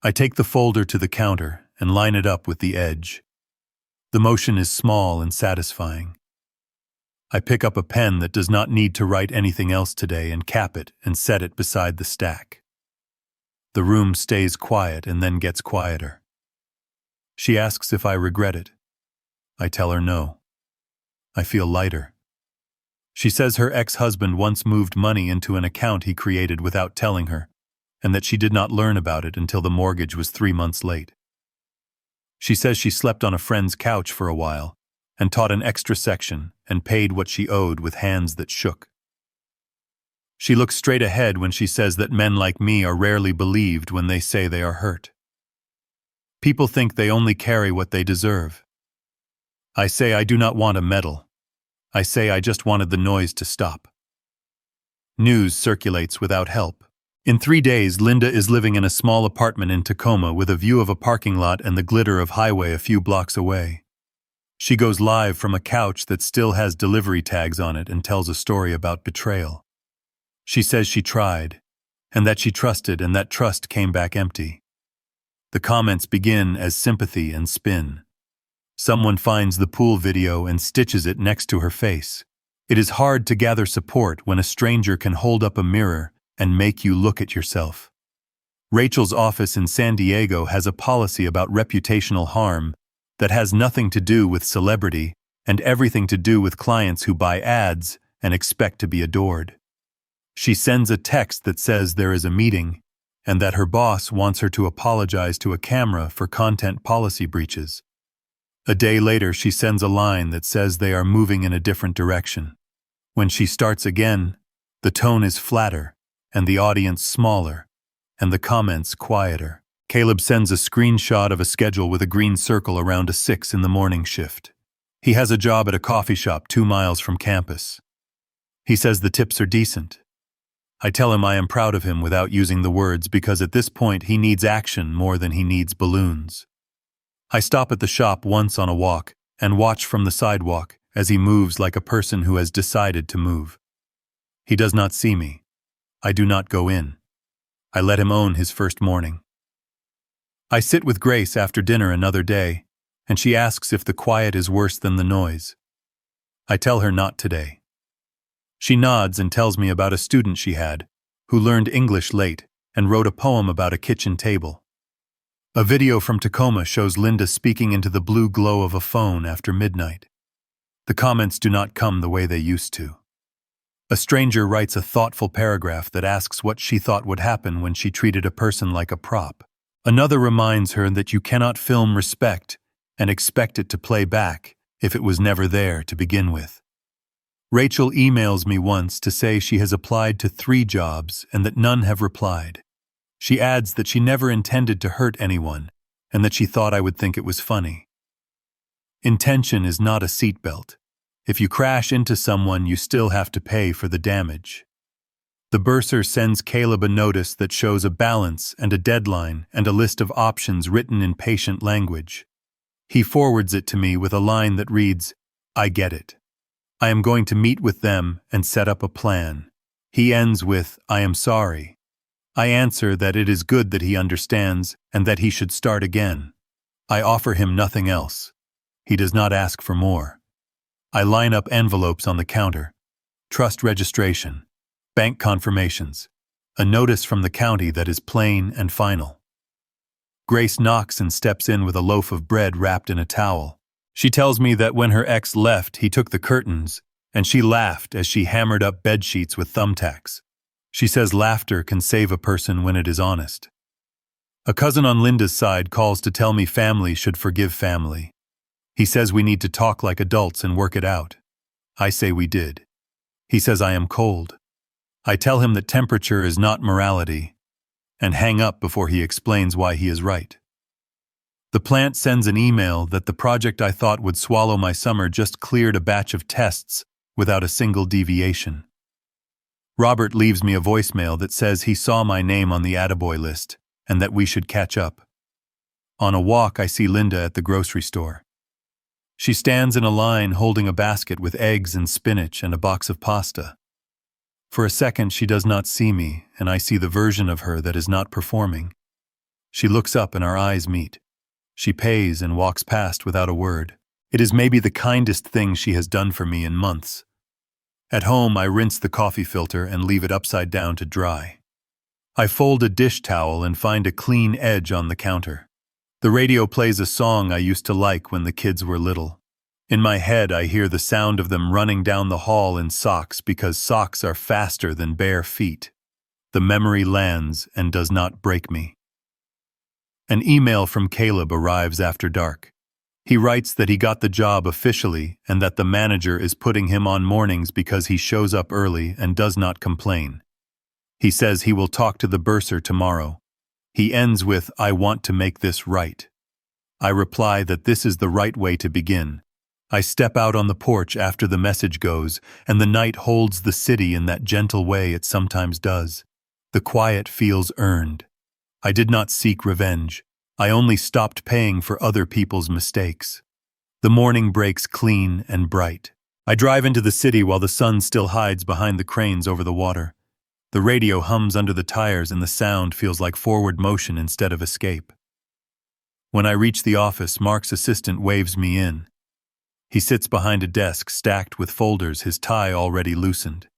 I take the folder to the counter and line it up with the edge. The motion is small and satisfying. I pick up a pen that does not need to write anything else today and cap it and set it beside the stack. The room stays quiet and then gets quieter. She asks if I regret it. I tell her no. I feel lighter. She says her ex-husband once moved money into an account he created without telling her, and that she did not learn about it until the mortgage was 3 months late. She says she slept on a friend's couch for a while, and taught an extra section and paid what she owed with hands that shook. She looks straight ahead when she says that men like me are rarely believed when they say they are hurt. People think they only carry what they deserve. I say I do not want a medal. I say I just wanted the noise to stop. News circulates without help. In 3 days, Linda is living in a small apartment in Tacoma with a view of a parking lot and the glitter of highway a few blocks away. She goes live from a couch that still has delivery tags on it and tells a story about betrayal. She says she tried, and that she trusted, and that trust came back empty. The comments begin as sympathy and spin. Someone finds the pool video and stitches it next to her face. It is hard to gather support when a stranger can hold up a mirror and make you look at yourself. Rachel's office in San Diego has a policy about reputational harm that has nothing to do with celebrity and everything to do with clients who buy ads and expect to be adored. She sends a text that says there is a meeting and that her boss wants her to apologize to a camera for content policy breaches. A day later, she sends a line that says they are moving in a different direction. When she starts again, the tone is flatter, and the audience smaller, and the comments quieter. Caleb sends a screenshot of a schedule with a green circle around a 6 in the morning shift. He has a job at a coffee shop 2 miles from campus. He says the tips are decent. I tell him I am proud of him without using the words because at this point he needs action more than he needs balloons. I stop at the shop once on a walk and watch from the sidewalk as he moves like a person who has decided to move. He does not see me. I do not go in. I let him own his first morning. I sit with Grace after dinner another day, and she asks if the quiet is worse than the noise. I tell her not today. She nods and tells me about a student she had, who learned English late and wrote a poem about a kitchen table. A video from Tacoma shows Linda speaking into the blue glow of a phone after midnight. The comments do not come the way they used to. A stranger writes a thoughtful paragraph that asks what she thought would happen when she treated a person like a prop. Another reminds her that you cannot film respect and expect it to play back if it was never there to begin with. Rachel emails me once to say she has applied to 3 jobs and that none have replied. She adds that she never intended to hurt anyone and that she thought I would think it was funny. Intention is not a seatbelt. If you crash into someone, you still have to pay for the damage. The bursar sends Caleb a notice that shows a balance and a deadline and a list of options written in patient language. He forwards it to me with a line that reads, "I get it. I am going to meet with them and set up a plan." He ends with, "I am sorry." I answer that it is good that he understands and that he should start again. I offer him nothing else. He does not ask for more. I line up envelopes on the counter. Trust registration, bank confirmations, a notice from the county that is plain and final. Grace knocks and steps in with a loaf of bread wrapped in a towel. She tells me that when her ex left, he took the curtains, and she laughed as she hammered up bedsheets with thumbtacks. She says laughter can save a person when it is honest. A cousin on Linda's side calls to tell me family should forgive family. He says we need to talk like adults and work it out. I say we did. He says I am cold. I tell him that temperature is not morality, and hang up before he explains why he is right. The plant sends an email that the project I thought would swallow my summer just cleared a batch of tests without a single deviation. Robert leaves me a voicemail that says he saw my name on the attaboy list and that we should catch up. On a walk, I see Linda at the grocery store. She stands in a line holding a basket with eggs and spinach and a box of pasta. For a second, she does not see me, and I see the version of her that is not performing. She looks up and our eyes meet. She pays and walks past without a word. It is maybe the kindest thing she has done for me in months. At home, I rinse the coffee filter and leave it upside down to dry. I fold a dish towel and find a clean edge on the counter. The radio plays a song I used to like when the kids were little. In my head, I hear the sound of them running down the hall in socks because socks are faster than bare feet. The memory lands and does not break me. An email from Caleb arrives after dark. He writes that he got the job officially and that the manager is putting him on mornings because he shows up early and does not complain. He says he will talk to the bursar tomorrow. He ends with, "I want to make this right." I reply that this is the right way to begin. I step out on the porch after the message goes, and the night holds the city in that gentle way it sometimes does. The quiet feels earned. I did not seek revenge. I only stopped paying for other people's mistakes. The morning breaks clean and bright. I drive into the city while the sun still hides behind the cranes over the water. The radio hums under the tires and the sound feels like forward motion instead of escape. When I reach the office, Mark's assistant waves me in. He sits behind a desk stacked with folders, his tie already loosened.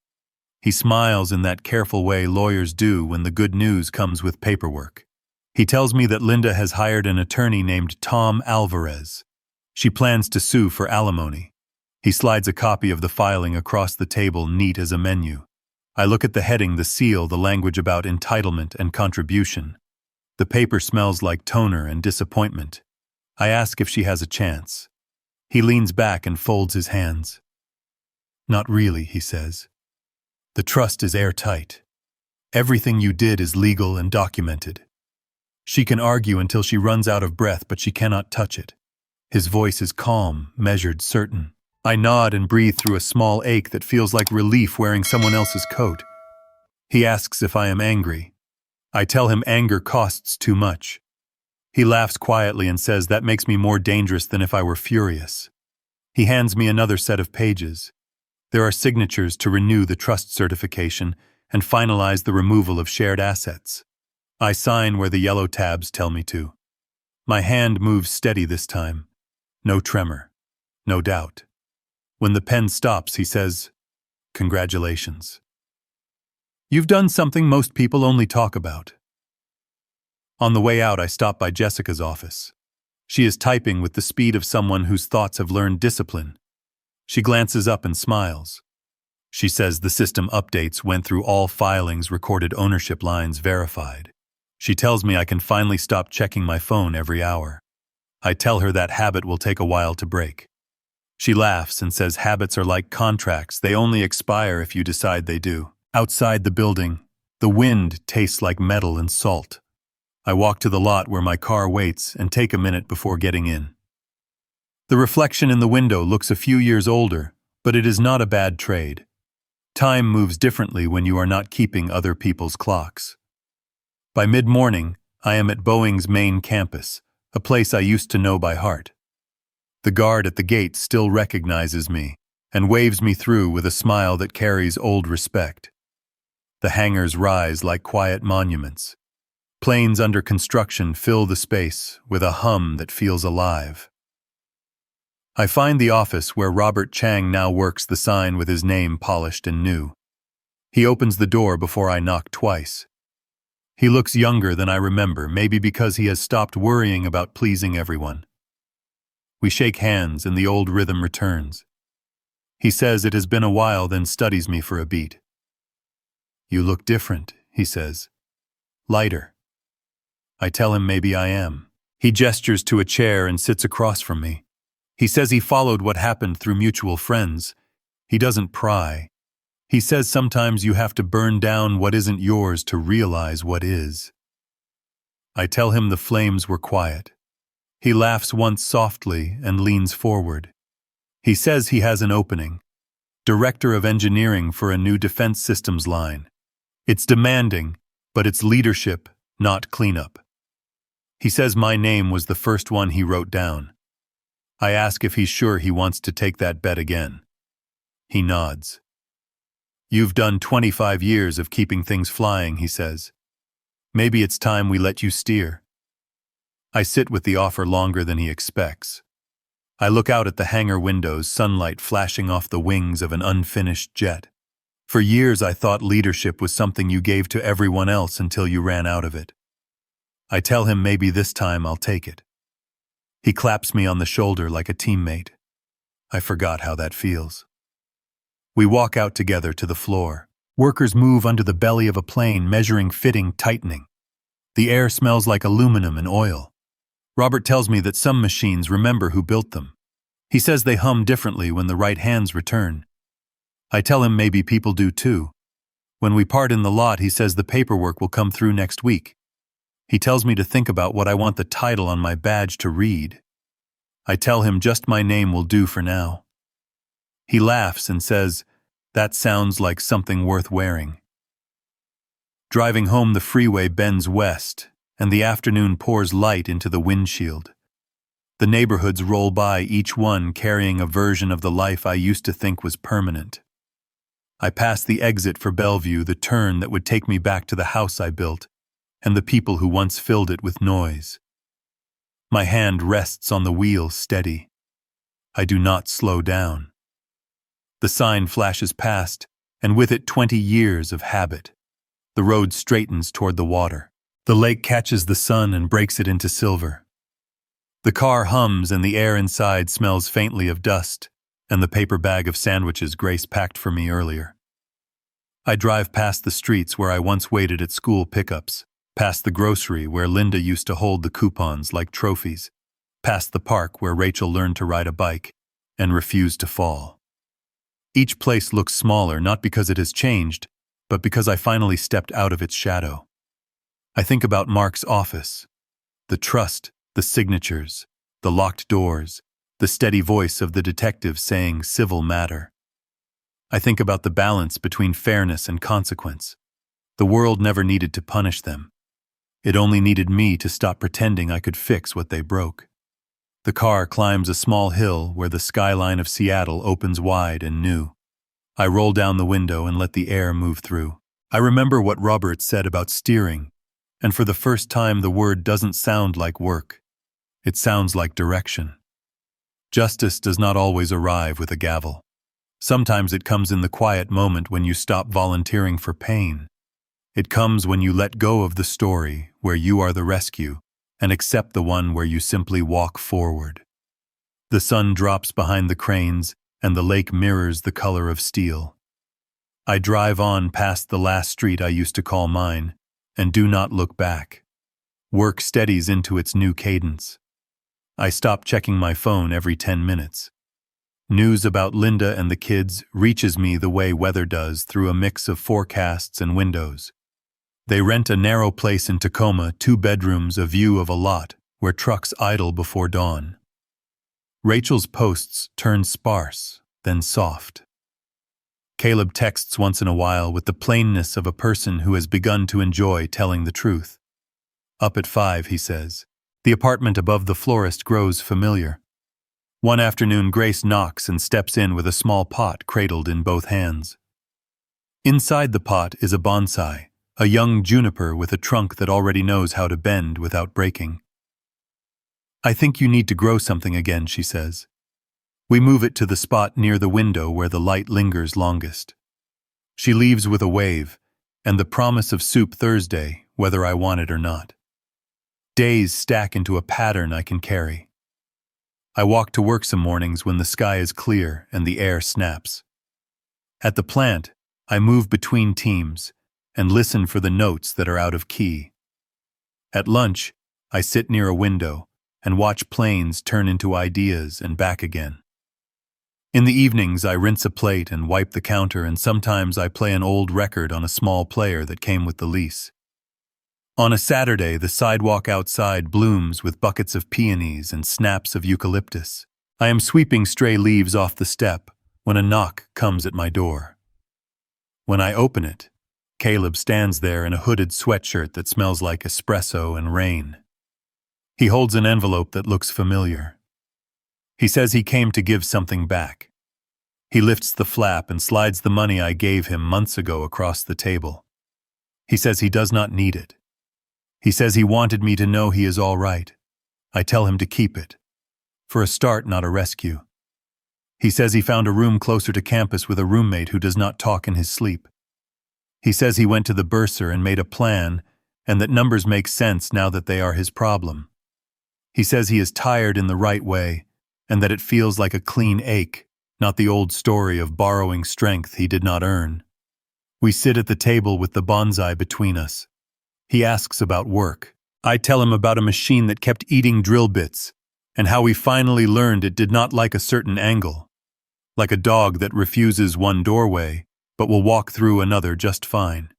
He smiles in that careful way lawyers do when the good news comes with paperwork. He tells me that Linda has hired an attorney named Tom Alvarez. She plans to sue for alimony. He slides a copy of the filing across the table, neat as a menu. I look at the heading, the seal, the language about entitlement and contribution. The paper smells like toner and disappointment. I ask if she has a chance. He leans back and folds his hands. Not really, he says. The trust is airtight. Everything you did is legal and documented. She can argue until she runs out of breath, but she cannot touch it. His voice is calm, measured, certain. I nod and breathe through a small ache that feels like relief wearing someone else's coat. He asks if I am angry. I tell him anger costs too much. He laughs quietly and says that makes me more dangerous than if I were furious. He hands me another set of pages. There are signatures to renew the trust certification and finalize the removal of shared assets. I sign where the yellow tabs tell me to. My hand moves steady this time. No tremor. No doubt. When the pen stops, he says, "Congratulations. You've done something most people only talk about." On the way out, I stop by Jessica's office. She is typing with the speed of someone whose thoughts have learned discipline. She glances up and smiles. She says the system updates went through all filings, recorded ownership lines verified. She tells me I can finally stop checking my phone every hour. I tell her that habit will take a while to break. She laughs and says habits are like contracts, they only expire if you decide they do. Outside the building, the wind tastes like metal and salt. I walk to the lot where my car waits and take a minute before getting in. The reflection in the window looks a few years older, but it is not a bad trade. Time moves differently when you are not keeping other people's clocks. By mid-morning, I am at Boeing's main campus, a place I used to know by heart. The guard at the gate still recognizes me and waves me through with a smile that carries old respect. The hangars rise like quiet monuments. Planes under construction fill the space with a hum that feels alive. I find the office where Robert Chang now works, the sign with his name polished and new. He opens the door before I knock twice. He looks younger than I remember, maybe because he has stopped worrying about pleasing everyone. We shake hands and the old rhythm returns. He says it has been a while, then studies me for a beat. "You look different," he says. "Lighter." I tell him maybe I am. He gestures to a chair and sits across from me. He says he followed what happened through mutual friends. He doesn't pry. He says sometimes you have to burn down what isn't yours to realize what is. I tell him the flames were quiet. He laughs once softly and leans forward. He says he has an opening. Director of Engineering for a new defense systems line. It's demanding, but it's leadership, not cleanup. He says my name was the first one he wrote down. I ask if he's sure he wants to take that bet again. He nods. "You've done 25 years of keeping things flying," he says. "Maybe it's time we let you steer." I sit with the offer longer than he expects. I look out at the hangar windows, sunlight flashing off the wings of an unfinished jet. For years I thought leadership was something you gave to everyone else until you ran out of it. I tell him maybe this time I'll take it. He claps me on the shoulder like a teammate. I forgot how that feels. We walk out together to the floor. Workers move under the belly of a plane, measuring, fitting, tightening. The air smells like aluminum and oil. Robert tells me that some machines remember who built them. He says they hum differently when the right hands return. I tell him maybe people do too. When we part in the lot, he says the paperwork will come through next week. He tells me to think about what I want the title on my badge to read. I tell him just my name will do for now. He laughs and says, "That sounds like something worth wearing." Driving home, the freeway bends west, and the afternoon pours light into the windshield. The neighborhoods roll by, each one carrying a version of the life I used to think was permanent. I pass the exit for Bellevue, the turn that would take me back to the house I built, and the people who once filled it with noise. My hand rests on the wheel, steady. I do not slow down. The sign flashes past, and with it 20 years of habit. The road straightens toward the water. The lake catches the sun and breaks it into silver. The car hums and the air inside smells faintly of dust and the paper bag of sandwiches Grace packed for me earlier. I drive past the streets where I once waited at school pickups, past the grocery where Linda used to hold the coupons like trophies, past the park where Rachel learned to ride a bike. and refuse to fall. Each place looks smaller not because it has changed, but because I finally stepped out of its shadow. I think about Mark's office. The trust, the signatures, the locked doors, the steady voice of the detective saying civil matter. I think about the balance between fairness and consequence. The world never needed to punish them. It only needed me to stop pretending I could fix what they broke. The car climbs a small hill where the skyline of Seattle opens wide and new. I roll down the window and let the air move through. I remember what Robert said about steering, and for the first time the word doesn't sound like work. It sounds like direction. Justice does not always arrive with a gavel. Sometimes it comes in the quiet moment when you stop volunteering for pain. It comes when you let go of the story where you are the rescue and accept the one where you simply walk forward. The sun drops behind the cranes and the lake mirrors the color of steel. I drive on past the last street I used to call mine and do not look back. Work steadies into its new cadence. I stop checking my phone every 10 minutes. News about Linda and the kids reaches me the way weather does through a mix of forecasts and windows. They rent a narrow place in Tacoma, 2 bedrooms, a view of a lot where trucks idle before dawn. Rachel's posts turn sparse, then soft. Caleb texts once in a while with the plainness of a person who has begun to enjoy telling the truth. Up at 5, he says. The apartment above the florist grows familiar. One afternoon, Grace knocks and steps in with a small pot cradled in both hands. Inside the pot is a bonsai, a young juniper with a trunk that already knows how to bend without breaking. I think you need to grow something again, she says. We move it to the spot near the window where the light lingers longest. She leaves with a wave, and the promise of soup Thursday, whether I want it or not. Days stack into a pattern I can carry. I walk to work some mornings when the sky is clear and the air snaps. At the plant, I move between teams and listen for the notes that are out of key. At lunch, I sit near a window and watch planes turn into ideas and back again. In the evenings, I rinse a plate and wipe the counter, and sometimes I play an old record on a small player that came with the lease. On a Saturday, the sidewalk outside blooms with buckets of peonies and snaps of eucalyptus. I am sweeping stray leaves off the step when a knock comes at my door. When I open it, Caleb stands there in a hooded sweatshirt that smells like espresso and rain. He holds an envelope that looks familiar. He says he came to give something back. He lifts the flap and slides the money I gave him months ago across the table. He says he does not need it. He says he wanted me to know he is all right. I tell him to keep it. For a start, not a rescue. He says he found a room closer to campus with a roommate who does not talk in his sleep. He says he went to the bursar and made a plan, and that numbers make sense now that they are his problem. He says he is tired in the right way, and that it feels like a clean ache, not the old story of borrowing strength he did not earn. We sit at the table with the bonsai between us. He asks about work. I tell him about a machine that kept eating drill bits, and how we finally learned it did not like a certain angle. Like a dog that refuses one doorway, but will walk through another just fine.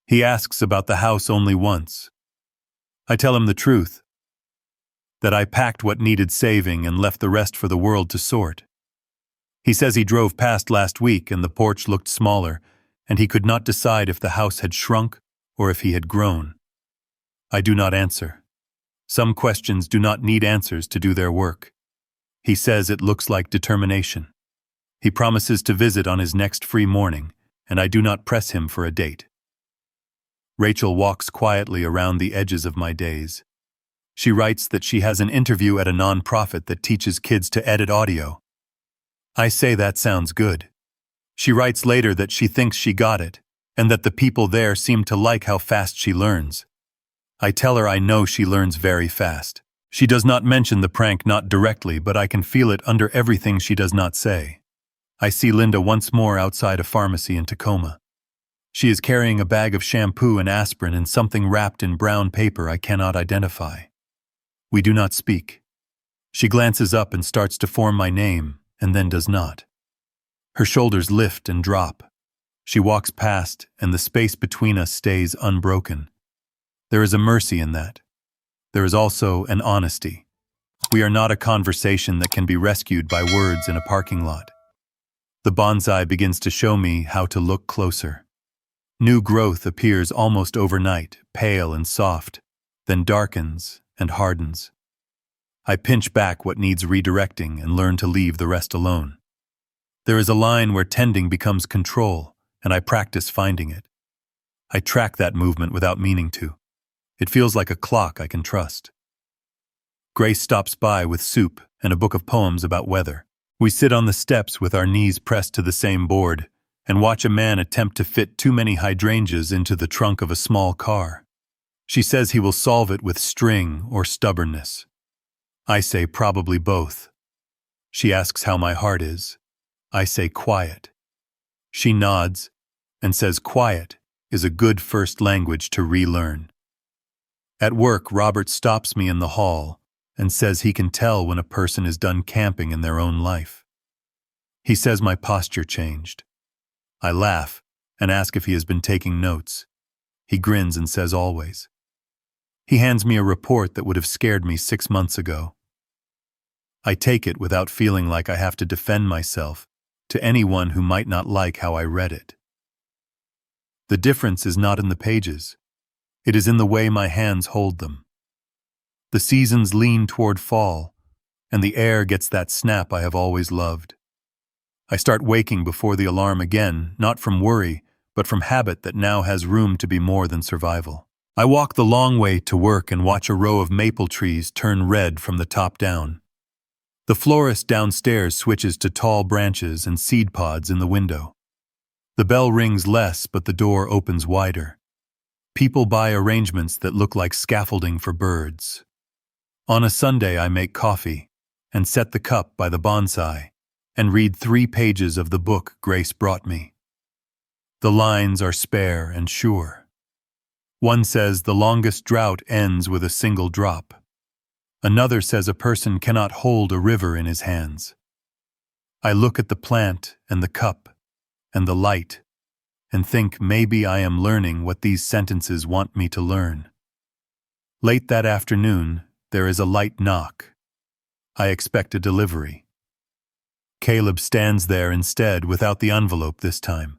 He asks about the house only once. I tell him the truth, that I packed what needed saving and left the rest for the world to sort. He says he drove past last week and the porch looked smaller, and he could not decide if the house had shrunk or if he had grown. I do not answer. Some questions do not need answers to do their work. He says it looks like determination. He promises to visit on his next free morning, and I do not press him for a date. Rachel walks quietly around the edges of my days. She writes that she has an interview at a nonprofit that teaches kids to edit audio. I say that sounds good. She writes later that she thinks she got it, and that the people there seem to like how fast she learns. I tell her I know she learns very fast. She does not mention the prank, not directly, but I can feel it under everything she does not say. I see Linda once more outside a pharmacy in Tacoma. She is carrying a bag of shampoo and aspirin and something wrapped in brown paper I cannot identify. We do not speak. She glances up and starts to form my name, and then does not. Her shoulders lift and drop. She walks past, and the space between us stays unbroken. There is a mercy in that. There is also an honesty. We are not a conversation that can be rescued by words in a parking lot. The bonsai begins to show me how to look closer. New growth appears almost overnight, pale and soft, then darkens and hardens. I pinch back what needs redirecting and learn to leave the rest alone. There is a line where tending becomes control, and I practice finding it. I track that movement without meaning to. It feels like a clock I can trust. Grace stops by with soup and a book of poems about weather. We sit on the steps with our knees pressed to the same board and watch a man attempt to fit too many hydrangeas into the trunk of a small car. She says he will solve it with string or stubbornness. I say probably both. She asks how my heart is. I say quiet. She nods and says quiet is a good first language to relearn. At work, Robert stops me in the hall and says he can tell when a person is done camping in their own life. He says my posture changed. I laugh and ask if he has been taking notes. He grins and says always. He hands me a report that would have scared me 6 months ago. I take it without feeling like I have to defend myself to anyone who might not like how I read it. The difference is not in the pages. It is in the way my hands hold them. The seasons lean toward fall, and the air gets that snap I have always loved. I start waking before the alarm again, not from worry, but from habit that now has room to be more than survival. I walk the long way to work and watch a row of maple trees turn red from the top down. The florist downstairs switches to tall branches and seed pods in the window. The bell rings less, but the door opens wider. People buy arrangements that look like scaffolding for birds. On a Sunday, I make coffee and set the cup by the bonsai and read 3 pages of the book Grace brought me. The lines are spare and sure. One says the longest drought ends with a single drop. Another says a person cannot hold a river in his hands. I look at the plant and the cup and the light and think maybe I am learning what these sentences want me to learn. Late that afternoon, there is a light knock. I expect a delivery. Caleb stands there instead without the envelope this time.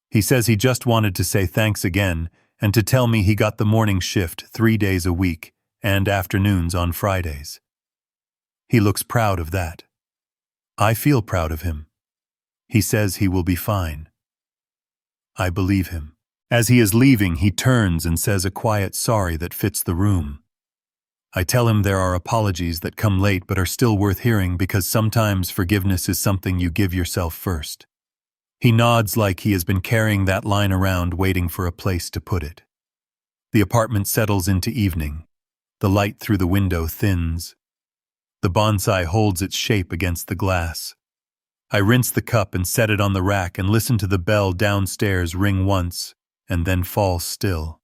He says he just wanted to say thanks again and to tell me he got the morning shift 3 days a week and afternoons on Fridays. He looks proud of that. I feel proud of him. He says he will be fine. I believe him. As he is leaving, he turns and says a quiet sorry that fits the room. I tell him there are apologies that come late but are still worth hearing because sometimes forgiveness is something you give yourself first. He nods like he has been carrying that line around waiting for a place to put it. The apartment settles into evening. The light through the window thins. The bonsai holds its shape against the glass. I rinse the cup and set it on the rack and listen to the bell downstairs ring once and then fall still.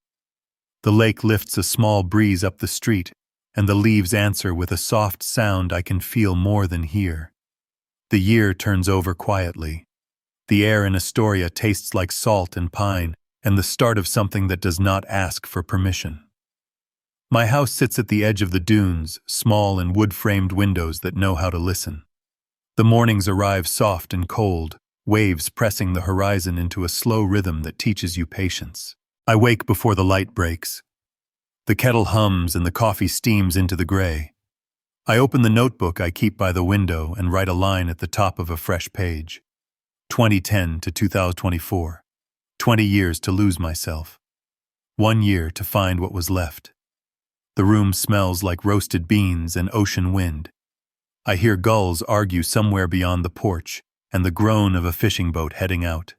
The lake lifts a small breeze up the street, and the leaves answer with a soft sound I can feel more than hear. The year turns over quietly. The air in Astoria tastes like salt and pine, and the start of something that does not ask for permission. My house sits at the edge of the dunes, small and wood-framed windows that know how to listen. The mornings arrive soft and cold, waves pressing the horizon into a slow rhythm that teaches you patience. I wake before the light breaks. The kettle hums and the coffee steams into the gray. I open the notebook I keep by the window and write a line at the top of a fresh page. 2010 to 2024. 20 years to lose myself. 1 year to find what was left. The room smells like roasted beans and ocean wind. I hear gulls argue somewhere beyond the porch and the groan of a fishing boat heading out.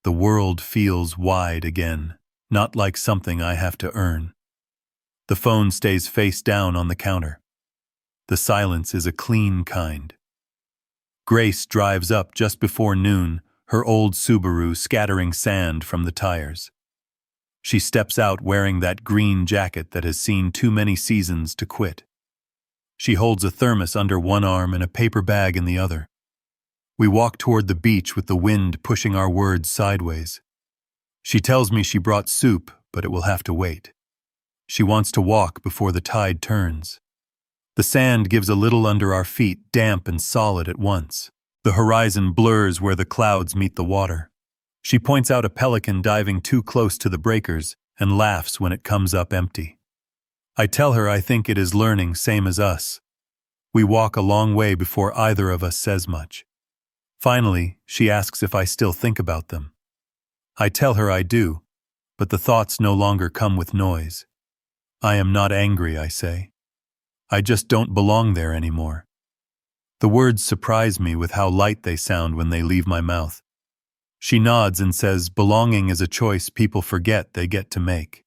The world feels wide again, not like something I have to earn. The phone stays face down on the counter. The silence is a clean kind. Grace drives up just before noon, her old Subaru scattering sand from the tires. She steps out wearing that green jacket that has seen too many seasons to quit. She holds a thermos under one arm and a paper bag in the other. We walk toward the beach with the wind pushing our words sideways. She tells me she brought soup, but it will have to wait. She wants to walk before the tide turns. The sand gives a little under our feet, damp and solid at once. The horizon blurs where the clouds meet the water. She points out a pelican diving too close to the breakers and laughs when it comes up empty. I tell her I think it is learning, same as us. We walk a long way before either of us says much. Finally, she asks if I still think about them. I tell her I do, but the thoughts no longer come with noise. I am not angry, I say. I just don't belong there anymore. The words surprise me with how light they sound when they leave my mouth. She nods and says belonging is a choice people forget they get to make.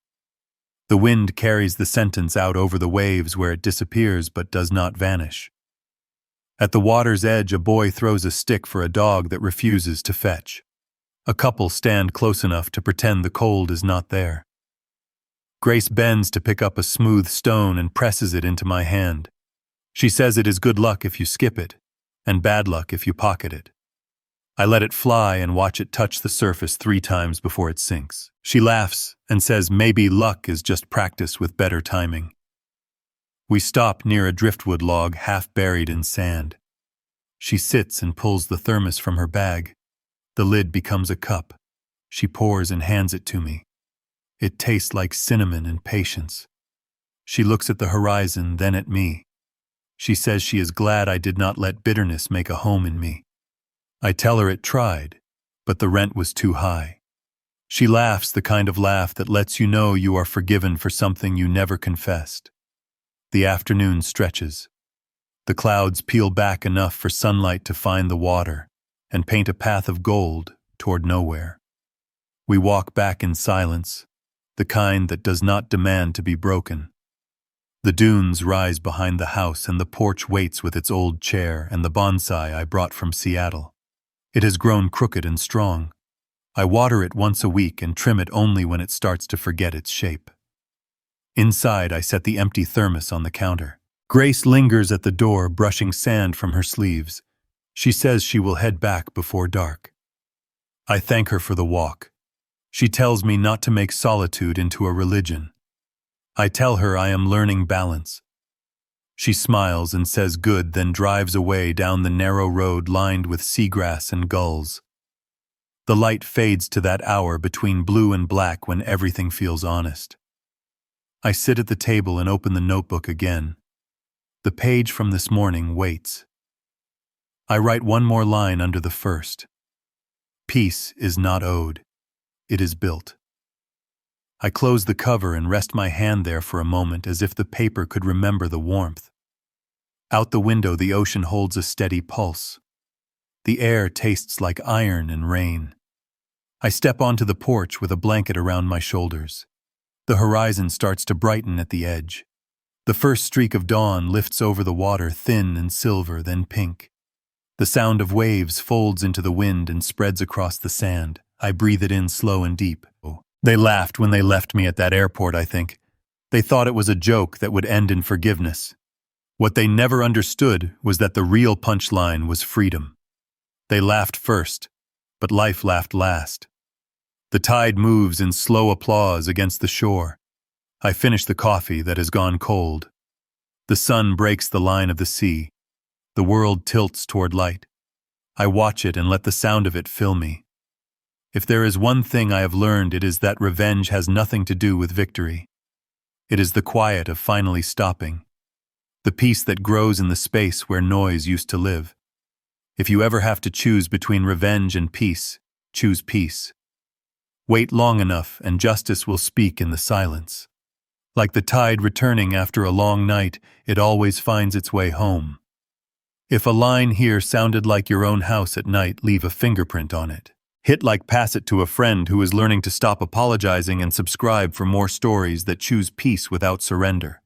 The wind carries the sentence out over the waves where it disappears but does not vanish. At the water's edge, a boy throws a stick for a dog that refuses to fetch. A couple stand close enough to pretend the cold is not there. Grace bends to pick up a smooth stone and presses it into my hand. She says it is good luck if you skip it, and bad luck if you pocket it. I let it fly and watch it touch the surface 3 times before it sinks. She laughs and says maybe luck is just practice with better timing. We stop near a driftwood log half buried in sand. She sits and pulls the thermos from her bag. The lid becomes a cup. She pours and hands it to me. It tastes like cinnamon and patience. She looks at the horizon, then at me. She says she is glad I did not let bitterness make a home in me. I tell her it tried, but the rent was too high. She laughs, the kind of laugh that lets you know you are forgiven for something you never confessed. The afternoon stretches. The clouds peel back enough for sunlight to find the water and paint a path of gold toward nowhere. We walk back in silence, the kind that does not demand to be broken. The dunes rise behind the house and the porch waits with its old chair and the bonsai I brought from Seattle. It has grown crooked and strong. I water it once a week and trim it only when it starts to forget its shape. Inside, I set the empty thermos on the counter. Grace lingers at the door, brushing sand from her sleeves. She says she will head back before dark. I thank her for the walk. She tells me not to make solitude into a religion. I tell her I am learning balance. She smiles and says good, then drives away down the narrow road lined with seagrass and gulls. The light fades to that hour between blue and black when everything feels honest. I sit at the table and open the notebook again. The page from this morning waits. I write one more line under the first. Peace is not owed. It is built. I close the cover and rest my hand there for a moment as if the paper could remember the warmth. Out the window, the ocean holds a steady pulse. The air tastes like iron and rain. I step onto the porch with a blanket around my shoulders. The horizon starts to brighten at the edge. The first streak of dawn lifts over the water, thin and silver, then pink. The sound of waves folds into the wind and spreads across the sand. I breathe it in slow and deep. They laughed when they left me at that airport, I think. They thought it was a joke that would end in forgiveness. What they never understood was that the real punchline was freedom. They laughed first, but life laughed last. The tide moves in slow applause against the shore. I finish the coffee that has gone cold. The sun breaks the line of the sea. The world tilts toward light. I watch it and let the sound of it fill me. If there is one thing I have learned, it is that revenge has nothing to do with victory. It is the quiet of finally stopping. The peace that grows in the space where noise used to live. If you ever have to choose between revenge and peace, choose peace. Wait long enough and justice will speak in the silence. Like the tide returning after a long night, it always finds its way home. If a line here sounded like your own house at night, leave a fingerprint on it. Hit like, pass it to a friend who is learning to stop apologizing, and subscribe for more stories that choose peace without surrender.